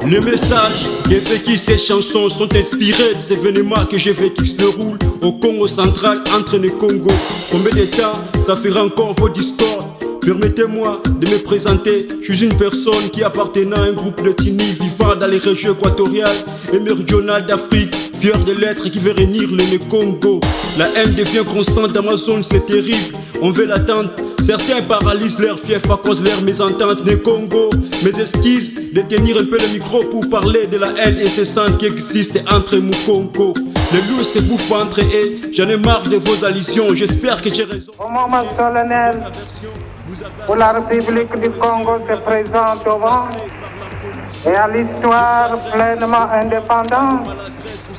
Le message j'ai vécu, ces chansons sont inspirées des événements que j'ai vécu qui se déroulent au Congo central, entre les Congo. Combien de temps ça fera encore vos discords? Permettez-moi de me présenter, je suis une personne qui appartenant à un groupe de Tini vivant dans les régions équatoriales et méridionales d'Afrique, fier de l'être qui veut réunir le Congo. La haine devient constante dans ma zone, c'est terrible, on veut l'attendre. Certains paralysent leur fief à cause de leur mésentente des Congo. Mes esquisses de tenir un peu le micro pour parler de la haine incessante qui existe entre mon Congo. Les loups se bouffent entre eux, j'en ai marre de vos allusions, j'espère que j'ai raison. Au moment solennel où la République du Congo se présente au monde et à l'histoire pleinement indépendante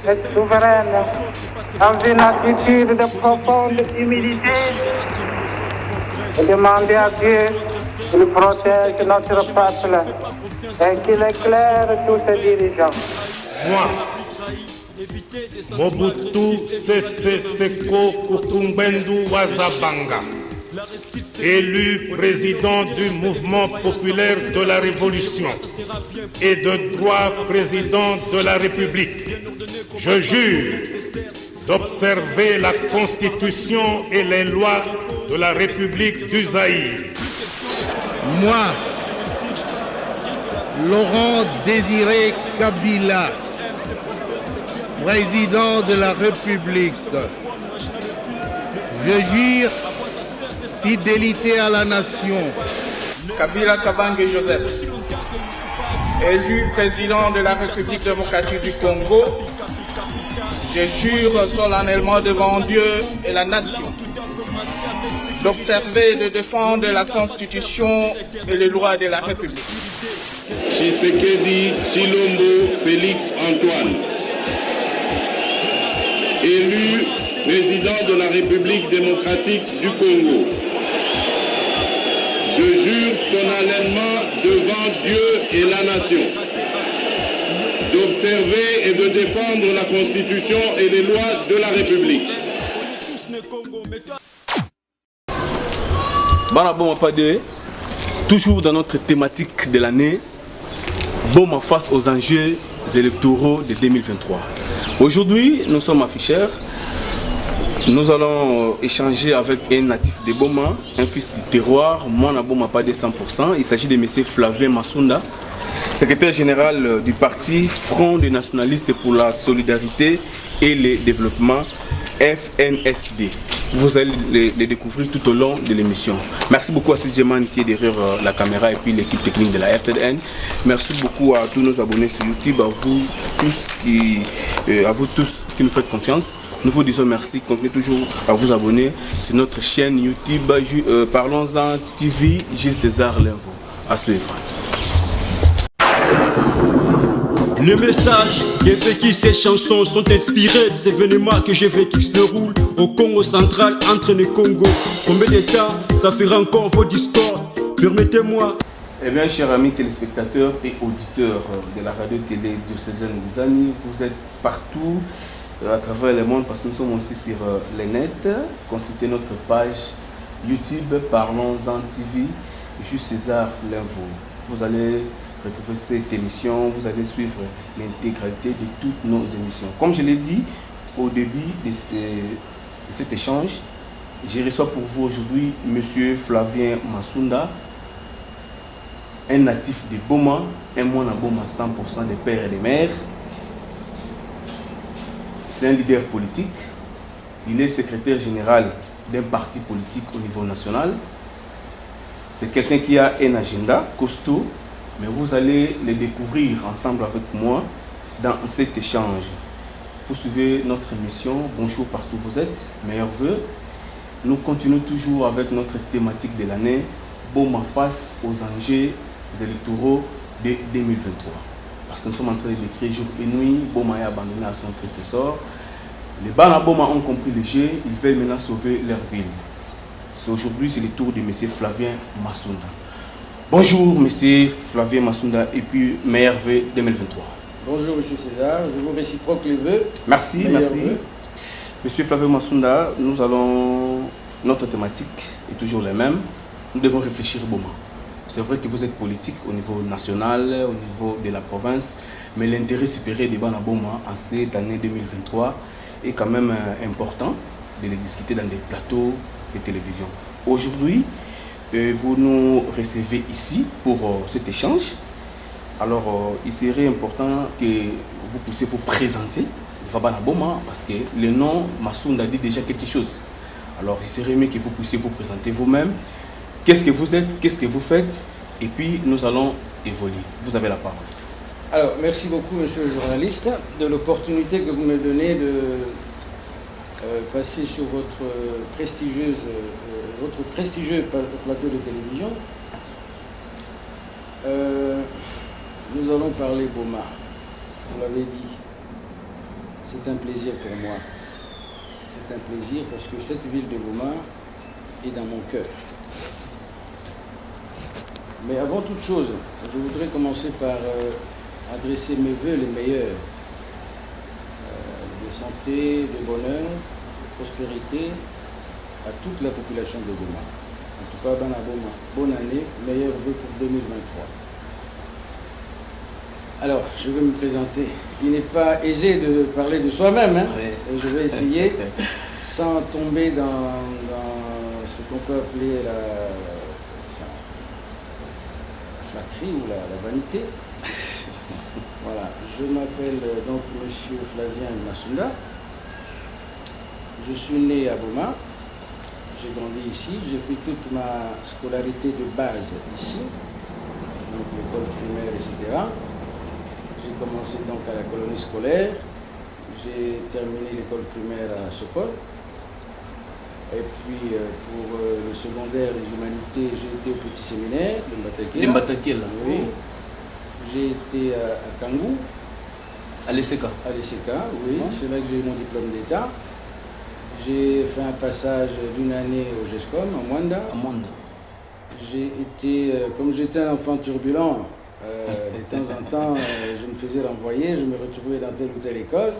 et souveraine, dans une attitude de profonde humilité, et demander à Dieu qu'il protège notre peuple et qu'il éclaire tous ses dirigeants. Moi, Mobutu Sese Seko Kukumbendu Wazabanga, élu président du mouvement populaire de la Révolution et de droit président de la République, je jure d'observer la Constitution et les lois de la République du Zaïre. Moi, Laurent Désiré Kabila, président de la République, je jure fidélité à la nation. Kabila Kabange Joseph, élu président de la République démocratique du Congo, je jure solennellement devant Dieu et la nation d'observer et de défendre la Constitution et les lois de la République. Tshisekedi Tshilombo Félix Antoine, élu président de la République démocratique du Congo. Je jure solennellement devant Dieu et la nation d'observer et de défendre la Constitution et les lois de la République. Toujours dans notre thématique de l'année, Boma face aux enjeux électoraux de 2023. Aujourd'hui, nous sommes à Fischer. Nous allons échanger avec un natif de Boma, un fils du terroir, moi na Boma pas de 100%. Il s'agit de M. Flavien Masunda, secrétaire général du parti Front des nationalistes pour la solidarité et le développement, FNSD. Vous allez les découvrir tout au long de l'émission. Merci beaucoup à Sidjeman qui est derrière la caméra et puis l'équipe technique de la FTN. Merci beaucoup à tous nos abonnés sur YouTube, à vous tous qui nous faites confiance. Nous vous disons merci. Continuez toujours à vous abonner. C'est notre chaîne YouTube Parlons-en TV, Gilles César Linvo. À suivre. Le message j'ai vécu, ces chansons sont inspirées des événements que j'ai vécu qui se déroulent au Congo central, entre les Congo. Combien de temps ça fera encore vos discords? Permettez-moi. Eh bien, chers amis téléspectateurs et auditeurs de la radio-télé diocésaine Ngouzani, vous êtes partout à travers le monde parce que nous sommes aussi sur les net. Consultez notre page YouTube Parlons-en TV, Jules César Linvo. Vous allez retrouver cette émission, vous allez suivre l'intégralité de toutes nos émissions. Comme je l'ai dit au début de cet échange, je reçois pour vous aujourd'hui M. Flavien Masunda, un natif de Boma, un moine à Boma 100% des pères et des mères. C'est un leader politique, il est secrétaire général d'un parti politique au niveau national. C'est quelqu'un qui a un agenda costaud, mais vous allez le découvrir ensemble avec moi dans cet échange. Vous suivez notre émission, bonjour partout où vous êtes, meilleurs vœux. Nous continuons toujours avec notre thématique de l'année, Boma face aux enjeux électoraux de 2023. Parce que nous sommes en train d'écrire jour et nuit, Boma est abandonné à son triste sort. Les Bana Boma ont compris le jeu, ils veulent maintenant sauver leur ville. Aujourd'hui, c'est le tour de M. Flavien Masunda. Bonjour M. Flavien Masunda et puis meilleurs vœux 2023. Bonjour M. César, je vous réciproque les vœux. Merci, merci. Monsieur Flavien Masunda, notre thématique est toujours la même. Nous devons réfléchir Boma. C'est vrai que vous êtes politique au niveau national, au niveau de la province, mais l'intérêt supérieur des Banaboma en cette année 2023 est quand même important de les discuter dans des plateaux de télévision. Aujourd'hui, vous nous recevez ici pour cet échange. Alors, il serait important que vous puissiez vous présenter, Banaboma, parce que le nom Massounda dit déjà quelque chose. Alors, il serait mieux que vous puissiez vous présenter vous-même. Qu'est-ce que vous êtes, qu'est-ce que vous faites, et puis nous allons évoluer. Vous avez la parole. Alors, merci beaucoup, monsieur le journaliste, de l'opportunité que vous me donnez de passer sur votre prestigieux plateau de télévision. Nous allons parler Boma. Vous l'avez dit. C'est un plaisir pour moi. C'est un plaisir parce que cette ville de Boma est dans mon cœur. Mais avant toute chose, je voudrais commencer par adresser mes voeux les meilleurs de santé, de bonheur, de prospérité à toute la population de Boma. En tout cas, Banaboma, bonne année, meilleurs vœux pour 2023. Alors, je vais me présenter. Il n'est pas aisé de parler de soi-même. Hein? Oui. Je vais essayer, sans tomber dans ce qu'on peut appeler la flatterie ou la vanité. Voilà, je m'appelle donc monsieur Flavien Massounda. Je suis né à Boma. J'ai grandi ici. J'ai fait toute ma scolarité de base ici, donc l'école primaire, etc. J'ai commencé donc à la colonie scolaire. J'ai terminé l'école primaire à Sokol. Et puis pour le secondaire, les humanités, j'ai été au petit séminaire de Mbatakela. Oui. J'ai été à Kangou. À l'ECK. À l'ECK, oui. C'est là que j'ai eu mon diplôme d'État. J'ai fait un passage d'une année au GESCOM, à Mwanda. À Mwanda. J'ai été, comme j'étais un enfant turbulent, de temps en temps, je me faisais renvoyer, je me retrouvais dans telle ou telle école.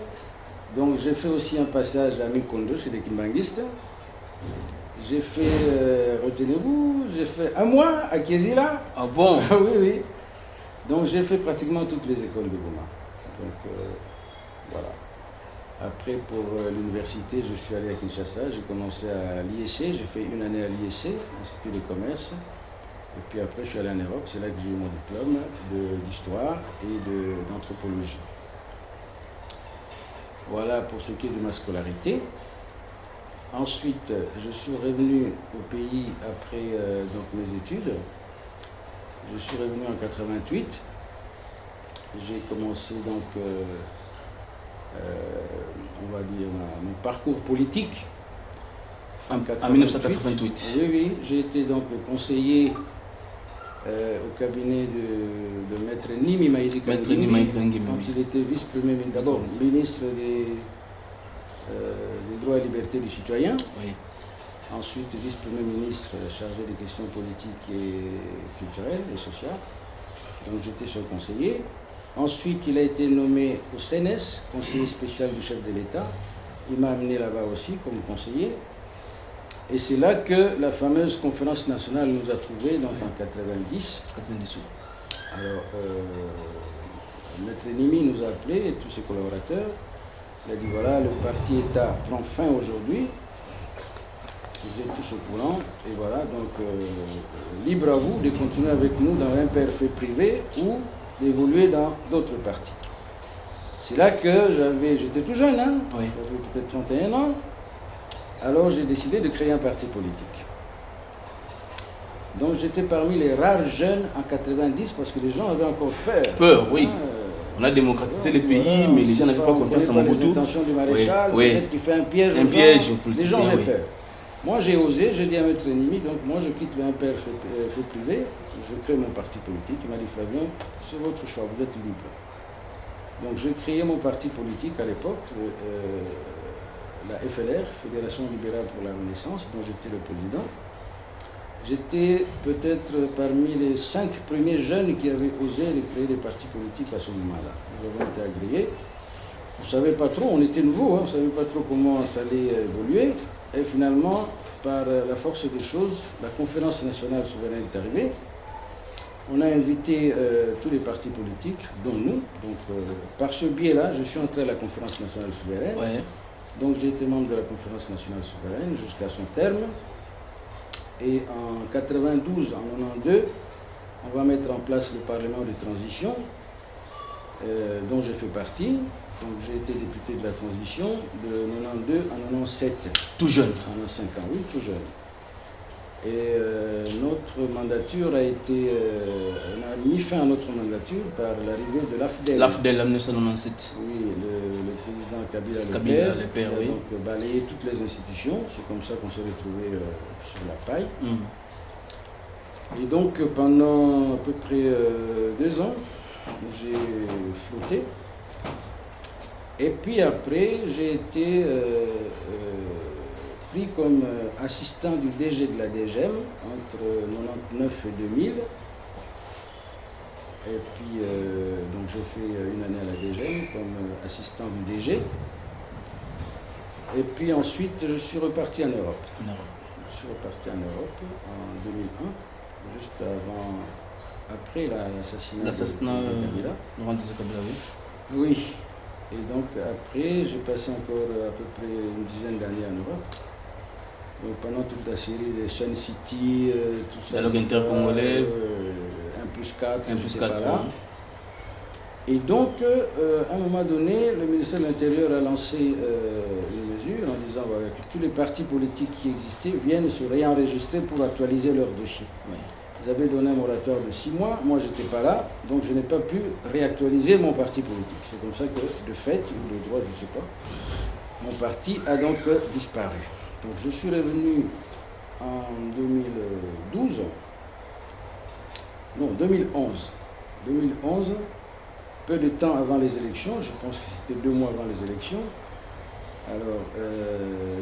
Donc j'ai fait aussi un passage à Mikondo, chez les Kimbanguistes. J'ai fait, retenez-vous, j'ai fait un mois à Kézila. Ah bon? Oui, oui. Donc j'ai fait pratiquement toutes les écoles de Boma. Donc voilà. Après, pour l'université, je suis allé à Kinshasa. J'ai commencé à l'IEC, j'ai fait une année à l'IEC, Institut de commerce. Et puis après, je suis allé en Europe. C'est là que j'ai eu mon diplôme d'histoire et d'anthropologie. Voilà pour ce qui est de ma scolarité. Ensuite, je suis revenu au pays après donc mes études. Je suis revenu en 88. J'ai commencé donc, on va dire, mon parcours politique. En 1988. Oui, oui. J'ai été donc conseiller au cabinet de Maître Nimi Maïdi Kangimi, quand il était vice-premier ministre, d'abord ministre des droits et libertés du citoyen. Oui. Ensuite, vice-premier ministre chargé des questions politiques et culturelles et sociales. Donc j'étais son conseiller. Ensuite, il a été nommé au CNS, conseiller spécial du chef de l'État. Il m'a amené là-bas aussi comme conseiller. Et c'est là que la fameuse conférence nationale nous a trouvés, donc en 90. 98. Alors, Maître Nimi nous a appelés, et tous ses collaborateurs. Il a dit voilà, le parti État prend fin aujourd'hui. Vous êtes tous au courant. Et voilà, donc libre à vous de continuer avec nous dans un PRF privé ou d'évoluer dans d'autres partis. C'est là que j'étais tout jeune, hein, oui. J'avais peut-être 31 ans. Alors j'ai décidé de créer un parti politique. Donc j'étais parmi les rares jeunes en 90 parce que les gens avaient encore peur. Peur, oui. On a démocratisé le pays, mais les gens n'avaient pas confiance en Mobutu. Les intentions du maréchal, oui, peut-être qu'il fait un piège aux gens. Les gens avaient peur. Moi j'ai osé, j'ai dit à Maître Nimi, donc moi je quitte le MPR fait privé, je crée mon parti politique. Il m'a dit Flavien, c'est votre choix, vous êtes libre. Donc j'ai créé mon parti politique à l'époque, la FLR, Fédération libérale pour la Renaissance, dont j'étais le président. J'étais peut-être parmi les 5 premiers jeunes qui avaient osé de créer des partis politiques à ce moment-là. Nous avons été agréés. On ne savait pas trop, on était nouveaux, on ne savait pas trop comment ça allait évoluer. Et finalement, par la force des choses, la conférence nationale souveraine est arrivée. on a invité tous les partis politiques, dont nous. Donc, par ce biais-là, je suis entré à la Conférence nationale souveraine. Ouais. Donc, j'ai été membre de la Conférence nationale souveraine jusqu'à son terme. Et en 92, en 92, on va mettre en place le Parlement de transition, dont j'ai fait partie. Donc, j'ai été député de la transition de 92 à 97. Tout jeune. En 5 ans, oui, tout jeune. Et notre mandature a été... on a mis fin à notre mandature par l'arrivée de l'AFDEL. L'AFDEL en 1997. Oui, le président Kabila Le Père, oui. Donc balayé toutes les institutions. C'est comme ça qu'on s'est retrouvé sur la paille. Et donc pendant à peu près 2 ans, j'ai flotté. Et puis après, j'ai été pris comme assistant du DG de la DGM entre 99 et 2000. Et puis, donc j'ai fait une année à la DGM comme assistant du DG. Et puis ensuite, je suis reparti en Europe. Je suis reparti en Europe en 2001, juste après l'assassinat de Kabila. Oui. Et donc après, j'ai passé encore à peu près une dizaine d'années en Europe. Donc pendant toute la série des Sun City, tout ça. Dialogue intercongolais. 1+4, 1+4. Et donc, à un moment donné, le ministère de l'Intérieur a lancé une mesure en disant voilà, que tous les partis politiques qui existaient viennent se réenregistrer pour actualiser leur dossier. Oui. Ils avaient donné un moratoire de 6 mois, moi je n'étais pas là, donc je n'ai pas pu réactualiser mon parti politique. C'est comme ça que, de fait, ou de droit, je ne sais pas, mon parti a donc disparu. Donc je suis revenu en 2011. 2011, peu de temps avant les élections, je pense que c'était 2 mois avant les élections. Alors,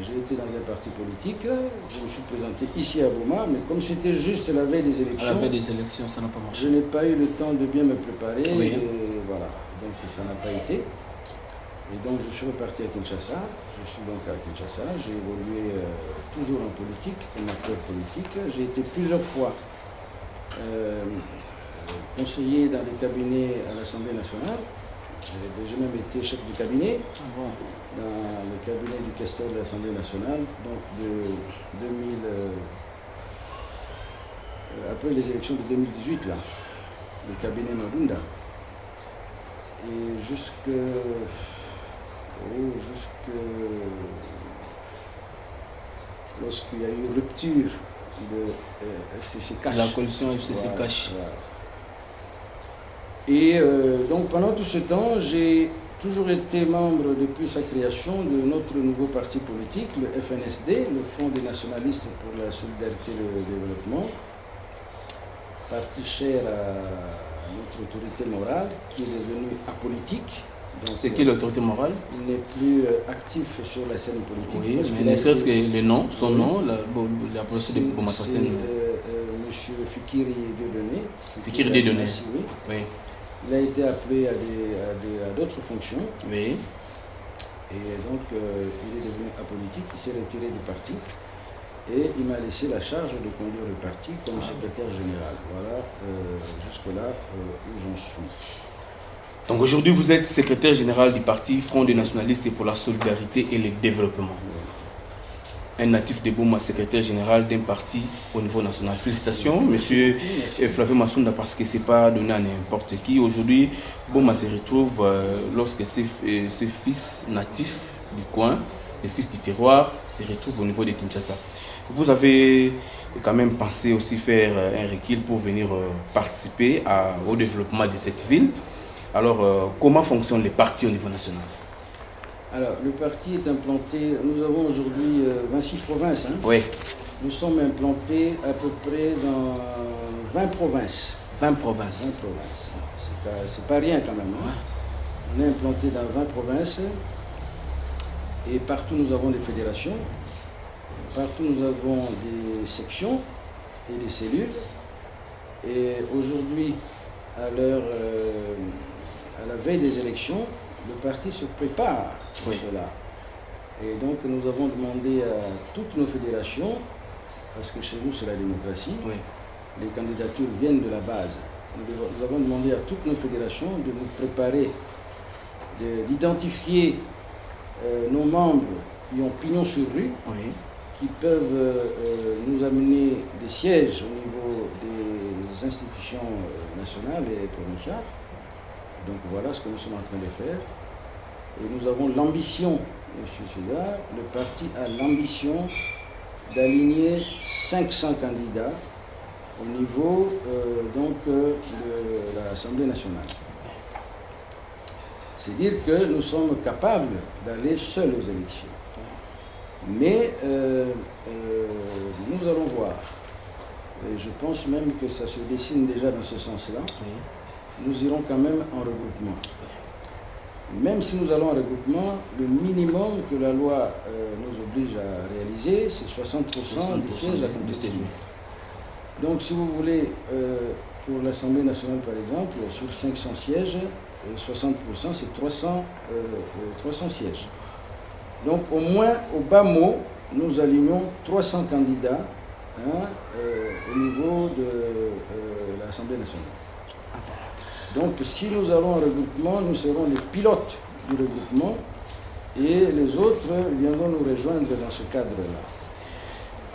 j'ai été dans un parti politique, je me suis présenté ici à Boma, mais comme c'était juste la veille des élections, à la veille des élections, ça n'a pas marché. Je n'ai pas eu le temps de bien me préparer, oui. Et voilà, donc ça n'a pas été. Et donc je suis reparti à Kinshasa, je suis donc à Kinshasa, j'ai évolué toujours en politique, comme acteur politique. J'ai été plusieurs fois conseiller dans les cabinets à l'Assemblée nationale. J'ai même été chef du cabinet dans le cabinet du questeur de l'Assemblée nationale, donc après les élections de 2018, là, le cabinet Mabunda. Et lorsqu'il y a eu une rupture de FCC Cash. La coalition FCC Cash. Voilà. Et donc pendant tout ce temps, j'ai toujours été membre depuis sa création de notre nouveau parti politique, le FNSD, le Front des nationalistes pour la solidarité et le développement, parti cher à notre autorité morale, qui est devenu apolitique. C'est qui l'autorité morale? Il n'est plus actif sur la scène politique. Oui, mais ne serait-ce que le nom, son nom, la procédure de Boumatoisen. Monsieur Fikiri Dieudonné. Fikiri Dieudonné. Oui. Oui. Il a été appelé à d'autres fonctions. Oui. Et donc, il est devenu apolitique, il s'est retiré du parti. Et il m'a laissé la charge de conduire le parti comme secrétaire général. Voilà, jusque-là où j'en suis. Donc aujourd'hui, vous êtes secrétaire général du parti Front des nationalistes pour la solidarité et le développement. Un natif de Boma, secrétaire général d'un parti au niveau national. Félicitations, monsieur Flavio Massounda, parce que ce n'est pas donné à n'importe qui. Aujourd'hui, Boma se retrouve lorsque ses fils natifs du coin, les fils du terroir, se retrouvent au niveau de Kinshasa. Vous avez quand même pensé aussi faire un recul pour venir participer au développement de cette ville. Alors, comment fonctionnent les partis au niveau national? Alors, le parti est implanté, nous avons aujourd'hui 26 provinces. Hein. Oui. Nous sommes implantés à peu près dans 20 provinces. 20 provinces. 20 provinces. C'est pas rien quand même. Hein. On est implanté dans 20 provinces et partout nous avons des fédérations, partout nous avons des sections et des cellules. Et aujourd'hui, à la veille des élections, le parti se prépare pour cela. Et donc nous avons demandé à toutes nos fédérations, parce que chez nous c'est la démocratie, les candidatures viennent de la base. nous avons demandé à toutes nos fédérations de nous préparer, d'identifier nos membres qui ont pignon sur rue, Oui. qui peuvent nous amener des sièges au niveau des institutions nationales et provinciales. Donc voilà ce que nous sommes en train de faire. Et nous avons l'ambition, M. César, le parti a l'ambition d'aligner 500 candidats au niveau de l'Assemblée nationale. C'est dire que nous sommes capables d'aller seuls aux élections. Mais nous allons voir. Et je pense même que ça se dessine déjà dans ce sens-là. Oui. Nous irons quand même en regroupement. Même si nous allons en regroupement, le minimum que la loi nous oblige à réaliser, c'est 60% des sièges à contester. Donc si vous voulez, pour l'Assemblée nationale par exemple, sur 500 sièges, 60% c'est 300 sièges. Donc au moins, au bas mot, nous alignons 300 candidats au niveau de l'Assemblée nationale. Donc si nous allons en regroupement, nous serons les pilotes du regroupement et les autres viendront nous rejoindre dans ce cadre-là.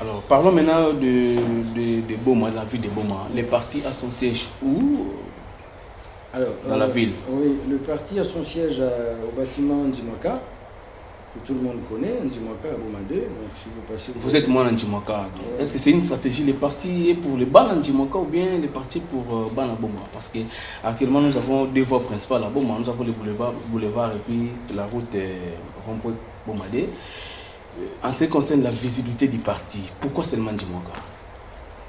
Alors parlons maintenant de Boma, de la ville de Boma. Les partis a son siège où? Alors, dans la ville? Oui, le parti a son siège au bâtiment Ndimaka, que tout le monde connaît, Ndimaka à Boma 2. Donc, si vous passez... Vous êtes moins Ndimaka. Est-ce que c'est une stratégie, les partis pour les Bana Ndimaka ou bien les partis pour Bana Boma? Parce qu'actuellement, nous avons deux voies principales à Boma. Nous avons le boulevard et puis la route rond-point Bomadé. En ce qui concerne la visibilité du parti, pourquoi seulement Ndimaka?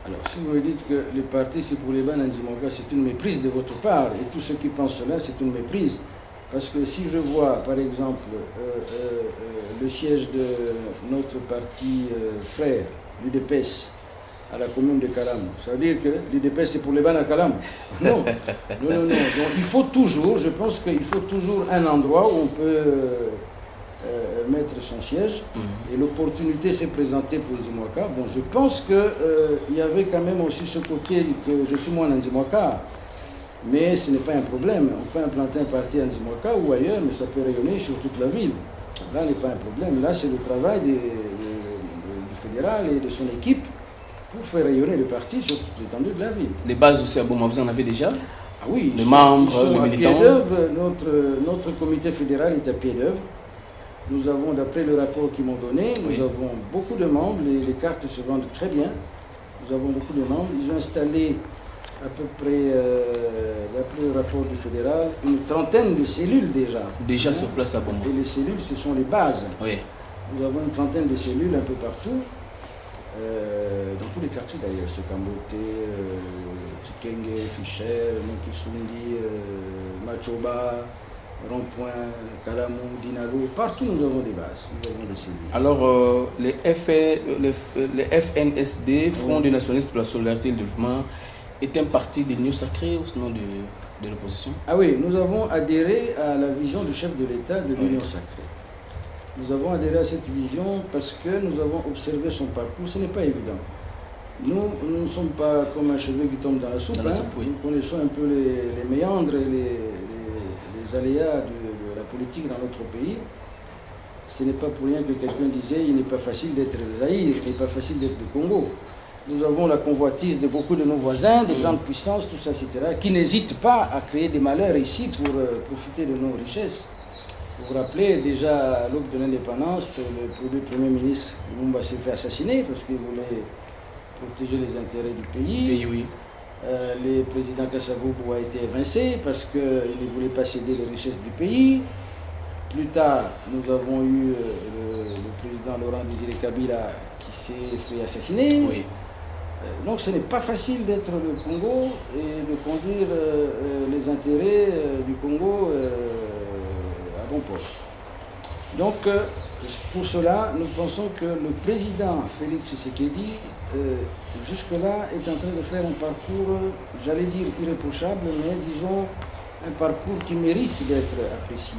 Alors, si vous me dites que le parti c'est pour les Bana Ndimaka, c'est une méprise de votre part. Et tous ceux qui pensent cela, c'est une méprise. Parce que si je vois, par exemple, le siège de notre parti frère, l'UDPS, à la commune de Kalam, ça veut dire que l'UDPS c'est pour les Bana Kalam? Non. Non. Donc il faut toujours, je pense qu'il faut toujours un endroit où on peut mettre son siège. Et l'opportunité s'est présentée pour Ndimaka. Bon, je pense qu'il y avait quand même aussi ce côté que je suis moins Ndimaka. Mais ce n'est pas un problème. On peut implanter un parti à Ndimaka ou ailleurs, mais ça peut rayonner sur toute la ville. Là n'est pas un problème. Là, c'est le travail du fédéral et de son équipe pour faire rayonner le parti sur toute l'étendue de la ville. Les bases aussi à Boma, vous en avez déjà? Ah oui. Les membres, les militants? Notre comité fédéral est à pied d'œuvre. Nous avons, d'après le rapport qu'ils m'ont donné, nous avons beaucoup de membres. Les cartes se vendent très bien. Nous avons beaucoup de membres. Ils ont installé à peu près, d'après le rapport du fédéral, une trentaine de cellules déjà. Déjà sur place à Boma. Et les cellules, ce sont les bases. Oui. Nous avons une trentaine de cellules un peu partout, dans tous les quartiers d'ailleurs, c'est Kambote, Tchikenge, Fischer, Monkisundi, Machoba, Rond-Point, Kalamou, Dinalo, partout nous avons des bases, nous avons des cellules. Alors, les FNSD, Front des nationalistes pour la solidarité et le développement, est un parti de l'Union sacrée ou sinon de l'opposition? Ah oui, nous avons adhéré à la vision du chef de l'État de l'Union sacrée. Nous avons adhéré à cette vision parce que nous avons observé son parcours. Ce n'est pas évident. Nous ne sommes pas comme un cheveu qui tombe dans la soupe. Oui. Nous connaissons un peu les méandres et les aléas de la politique dans notre pays. Ce n'est pas pour rien que quelqu'un disait il n'est pas facile d'être le Zaïre, il n'est pas facile d'être le Congo. Nous avons la convoitise de beaucoup de nos voisins, des grandes puissances, tout ça, etc., qui n'hésitent pas à créer des malheurs ici pour profiter de nos richesses. Vous vous rappelez, déjà à l'aube de l'indépendance, le premier ministre Lumumba s'est fait assassiner parce qu'il voulait protéger les intérêts du pays. Oui. Le président Kasavubu a été évincé parce qu'il ne voulait pas céder les richesses du pays. Plus tard, nous avons eu le président Laurent Désiré Kabila qui s'est fait assassiner. Oui. Donc ce n'est pas facile d'être le Congo et de conduire les intérêts du Congo à bon port. Donc pour cela, nous pensons que le président Félix Tshisekedi, jusque-là, est en train de faire un parcours, j'allais dire irréprochable, mais disons un parcours qui mérite d'être apprécié.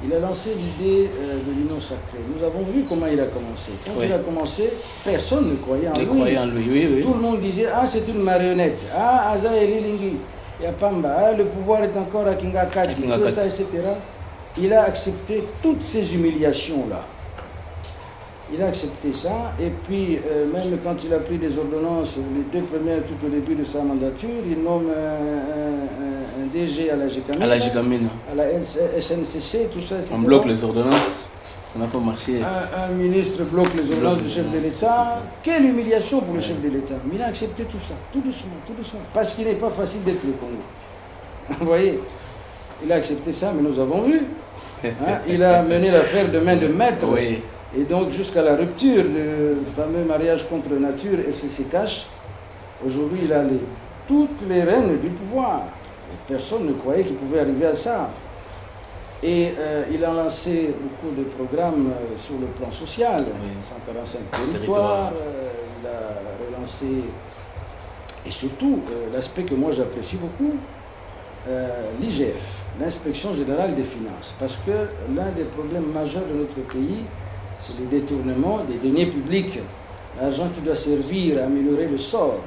il a lancé l'idée de l'union sacrée. Nous avons vu comment il a commencé. Quand il a commencé, personne ne croyait en lui. Tout le monde disait, ah, c'est une marionnette. Ah, Aza Elilingi, Yapamba, ah, le pouvoir est encore à Kingakati, tout ça, etc. Il a accepté toutes ces humiliations-là. Il a accepté ça, et puis même quand il a pris des ordonnances, les 2 premières tout au début de sa mandature, il nomme un DG à la GECAMINE, à la SNCC, tout ça, etc. On bloque les ordonnances, ça n'a pas marché. Un ministre bloque les ordonnances du chef de l'État. Quelle humiliation pour le chef de l'État. Mais il a accepté tout ça, tout doucement, parce qu'il n'est pas facile d'être le Congo. Vous voyez, il a accepté ça, mais nous avons vu. Il a mené l'affaire de main de maître. Oui. Et donc jusqu'à la rupture, le fameux mariage contre nature, FCC Cash, aujourd'hui il a toutes les rênes du pouvoir. Personne ne croyait qu'il pouvait arriver à ça. Et il a lancé beaucoup de programmes sur le plan social, 145 territoires, il a relancé, et surtout l'aspect que moi j'apprécie beaucoup, l'IGF, l'Inspection Générale des Finances. Parce que l'un des problèmes majeurs de notre pays, c'est le détournement des deniers publics. L'argent qui doit servir à améliorer le sort,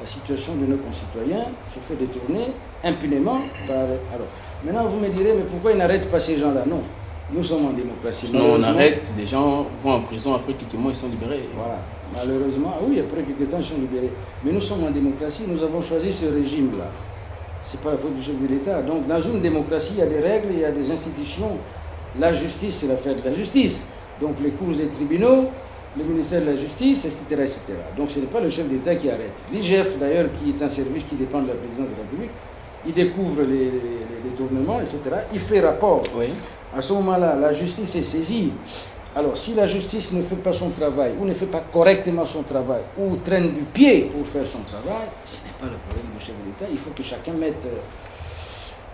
la situation de nos concitoyens, se fait détourner impunément par... Alors, maintenant, vous me direz, mais pourquoi ils n'arrêtent pas ces gens-là? Non, nous sommes en démocratie. Non, on arrête, les gens vont en prison, après quelques mois, ils sont libérés. Voilà, malheureusement, oui, après quelques temps, ils sont libérés. Mais nous sommes en démocratie, nous avons choisi ce régime-là. Ce n'est pas la faute du chef de l'État. Donc, dans une démocratie, il y a des règles, il y a des institutions. La justice, c'est l'affaire de la justice. Donc les cours et tribunaux, le ministère de la Justice, etc. etc. Donc ce n'est pas le chef d'État qui arrête. L'IGF, d'ailleurs, qui est un service qui dépend de la présidence de la République, il découvre les détournements, etc. Il fait rapport. Oui. À ce moment-là, la justice est saisie. Alors si la justice ne fait pas son travail, ou ne fait pas correctement son travail, ou traîne du pied pour faire son travail, ce n'est pas le problème du chef de l'État. Il faut que chacun mette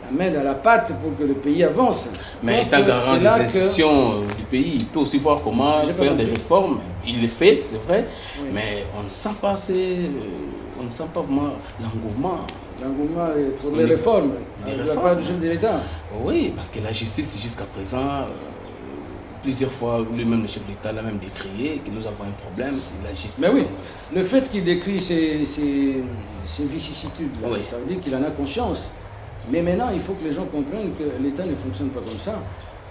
la main dans la pâte pour que le pays avance. Mais étant garant des institutions du pays, il peut aussi voir comment faire des réformes. Il le fait, c'est vrai, mais on ne sent pas vraiment l'engouement. L'engouement pour les réformes, de la part du chef de l'État. Oui, parce que la justice, jusqu'à présent, plusieurs fois, lui-même, le chef de l'État l'a même décrié, que nous avons un problème, c'est la justice. Mais oui, le fait qu'il décrit ces vicissitudes, ça veut dire qu'il en a conscience. Mais maintenant, il faut que les gens comprennent que l'État ne fonctionne pas comme ça.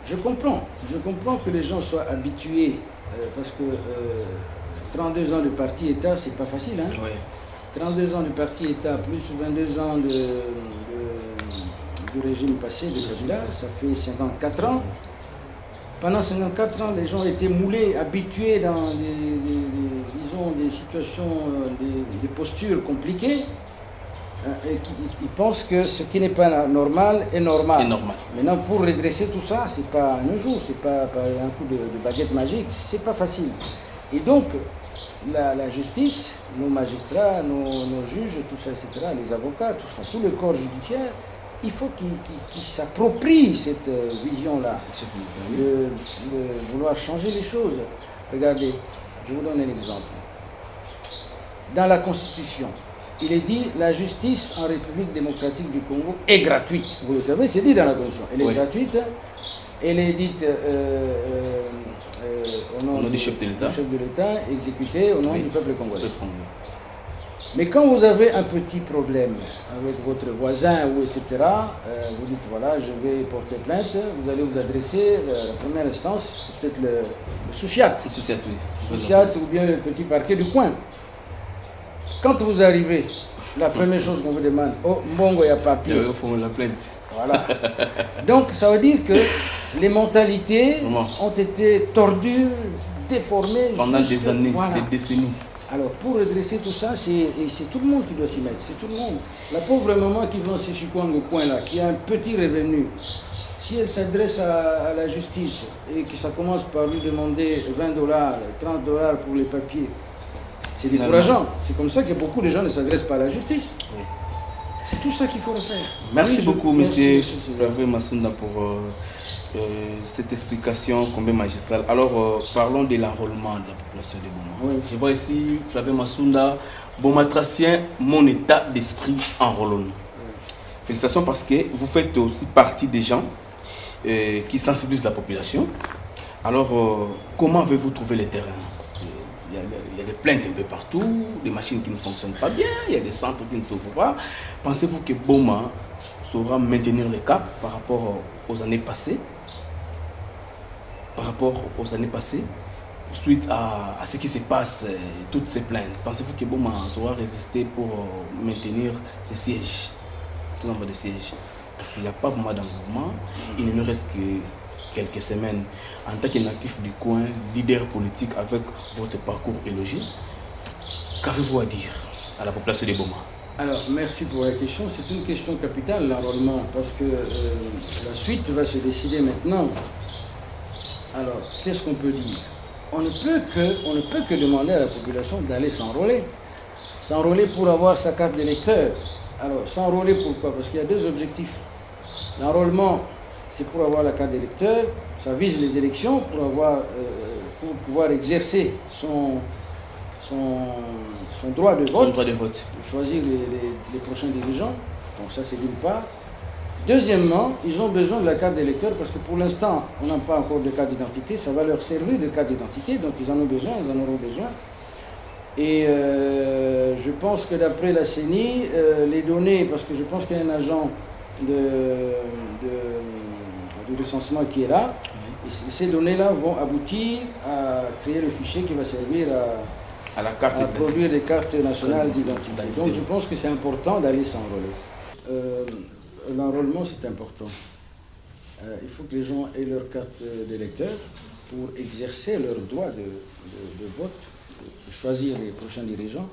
Je comprends que les gens soient habitués, parce que 32 ans de parti-État, c'est pas facile. Hein? Oui. 32 ans de parti-État, plus 22 ans de régime passé, de Kabila, ça fait 54 ans. Pendant 54 ans, les gens étaient moulés, habitués dans des situations, des postures compliquées. Et ils pensent que ce qui n'est pas normal est normal. Maintenant, pour redresser tout ça, c'est pas un jour, c'est pas par un coup de baguette magique, c'est pas facile. Et donc, la justice, nos magistrats, nos juges, tout ça, etc., les avocats, tout le corps judiciaire, il faut qu'ils s'approprient cette vision-là, de vouloir changer les choses. Regardez, je vous donne un exemple. Dans la Constitution, il est dit la justice en République démocratique du Congo est gratuite. Vous le savez, c'est dit dans la Constitution. Elle est gratuite, elle est dite au nom du chef de l'État, exécutée au nom du peuple congolais. Mais quand vous avez un petit problème avec votre voisin, ou etc., vous dites voilà, je vais porter plainte, vous allez vous adresser, la première instance, c'est peut-être le Souchiat. Souchiat ou bien le petit parquet du coin. Quand vous arrivez, la première chose qu'on vous demande, oh, Mbongo, il y a papier. Il faut la plainte. Voilà. Donc, ça veut dire que les mentalités ont été tordues, déformées. Pendant des années, des décennies. Alors, pour redresser tout ça, c'est tout le monde qui doit s'y mettre. C'est tout le monde. La pauvre maman qui vend ses chikwang au coin là, qui a un petit revenu, si elle s'adresse à la justice et que ça commence par lui demander $20, $30 pour les papiers, c'est décourageant. C'est comme ça que beaucoup de gens ne s'adressent pas à la justice. Oui. C'est tout ça qu'il faut refaire. Merci beaucoup, M. Flavien Massounda, pour cette explication combien magistrale. Alors, parlons de l'enrôlement de la population de Boma. Oui. Je vois ici Flavien Massounda, Bomatracien, mon état d'esprit enrôlons. Oui. Félicitations parce que vous faites aussi partie des gens qui sensibilise la population. Alors, comment avez-vous trouvé les terrains? Parce qu'il y a des plaintes un peu partout, des machines qui ne fonctionnent pas bien, il y a des centres qui ne s'ouvrent pas. Pensez-vous que Boma saura maintenir le cap par rapport aux années passées? Suite à ce qui se passe, toutes ces plaintes, pensez-vous que Boma saura résister pour maintenir ces sièges, ce nombre de sièges? Parce qu'il n'y a pas vraiment d'engouement, il ne nous reste que quelques semaines. En tant que natif du coin, leader politique avec votre parcours élogieux, qu'avez-vous à dire à la population de Boma? Alors, merci pour la question. C'est une question capitale, l'enrôlement, parce que la suite va se décider maintenant. Alors, qu'est-ce qu'on peut dire? On ne peut que demander à la population d'aller s'enrôler. S'enrôler pour avoir sa carte d'électeur. Alors, s'enrôler pourquoi? Parce qu'il y a deux objectifs. L'enrôlement, c'est pour avoir la carte d'électeur. Ça vise les élections pour pouvoir exercer son droit de vote. Choisir les prochains dirigeants. Donc ça, c'est d'une part. Deuxièmement, ils ont besoin de la carte d'électeur parce que pour l'instant, on n'a pas encore de carte d'identité. Ça va leur servir de carte d'identité, donc ils en ont besoin, ils en auront besoin. Et je pense que d'après la CENI, les données, parce que je pense qu'il y a un agent de recensement qui est là, et ces données-là vont aboutir à créer le fichier qui va servir à produire des cartes nationales d'identité. Donc je pense que c'est important d'aller s'enrôler. L'enrôlement, c'est important. Il faut que les gens aient leur carte d'électeur pour exercer leur droit de vote, de choisir les prochains dirigeants.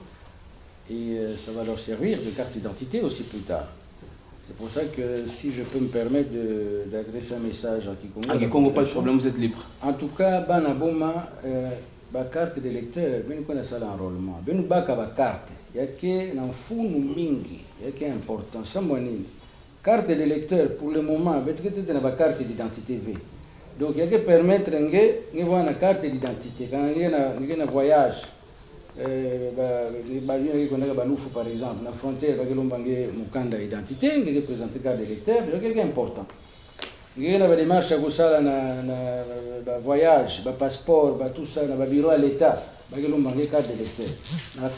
Et ça va leur servir de carte d'identité aussi plus tard. C'est pour ça que si je peux me permettre d'adresser un message à Kikongo. À Kikongo, pas de problème, vous êtes libre. En tout cas, Banaboma, la carte d'électeur, ben connaît ça l'enrôlement. Ben baka ba carte. Il y a que dans funu mingi, il y a que important. Ça monine. Carte d'électeur, pour le moment, peut-être une carte d'identité V. Donc, il y a que permettre d'avoir une carte d'identité. Quand il y a un voyage, par exemple, dans la frontière, il y a une carte d'identité, il y a présenter carte d'électeur, c'est important. Il y a des démarches à un voyage, un passeport, tout ça, un bureau à l'État, il y a une carte d'électeur.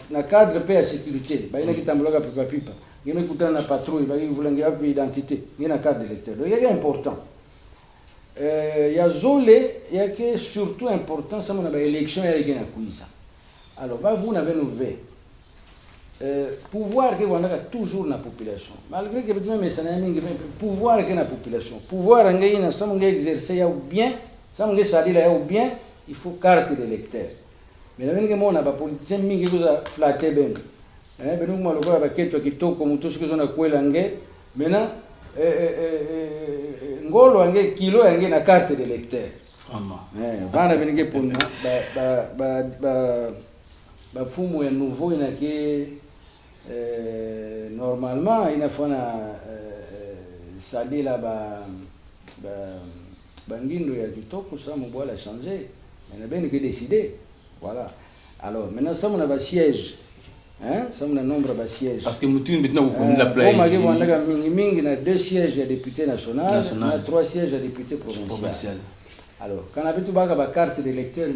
Dans le cadre de la sécurité, il y a une carte pipa. Il y a une patrouille, il y a une identité, il y a une carte d'électeur. Donc, il y a important. Il y a Zolé, il y a surtout important, ça c'est l'élection, il y a une quiz. Alors, vous n'avez nouveau. Pouvoir que vous avez toujours dans la population. Malgré que vous avez un pouvoir que la population. Pouvoir que vous avez exercé bien, ça vous avez bien, il faut carte d'électeur. Mais vous avez un politicien qui vous a flatté bien. Nous avons dit que tout ce que nous avons maintenant, ngolo ange kilo ange na carte d'électeur. Vraiment. Bana benige pour ba fumu ya nouveau inake normalement il faut na sadi la bangindo ya kitoko ça mo bola changer. Mais ben que décider. Voilà. Alors maintenant ça on a ba siège. Ça on a nombre de sièges. Parce que Moutine maintenant vous connaissez la plage. On a 2 sièges à député national, on a 3 sièges à député provincial. Alors, quand on a vu la carte d'électeur,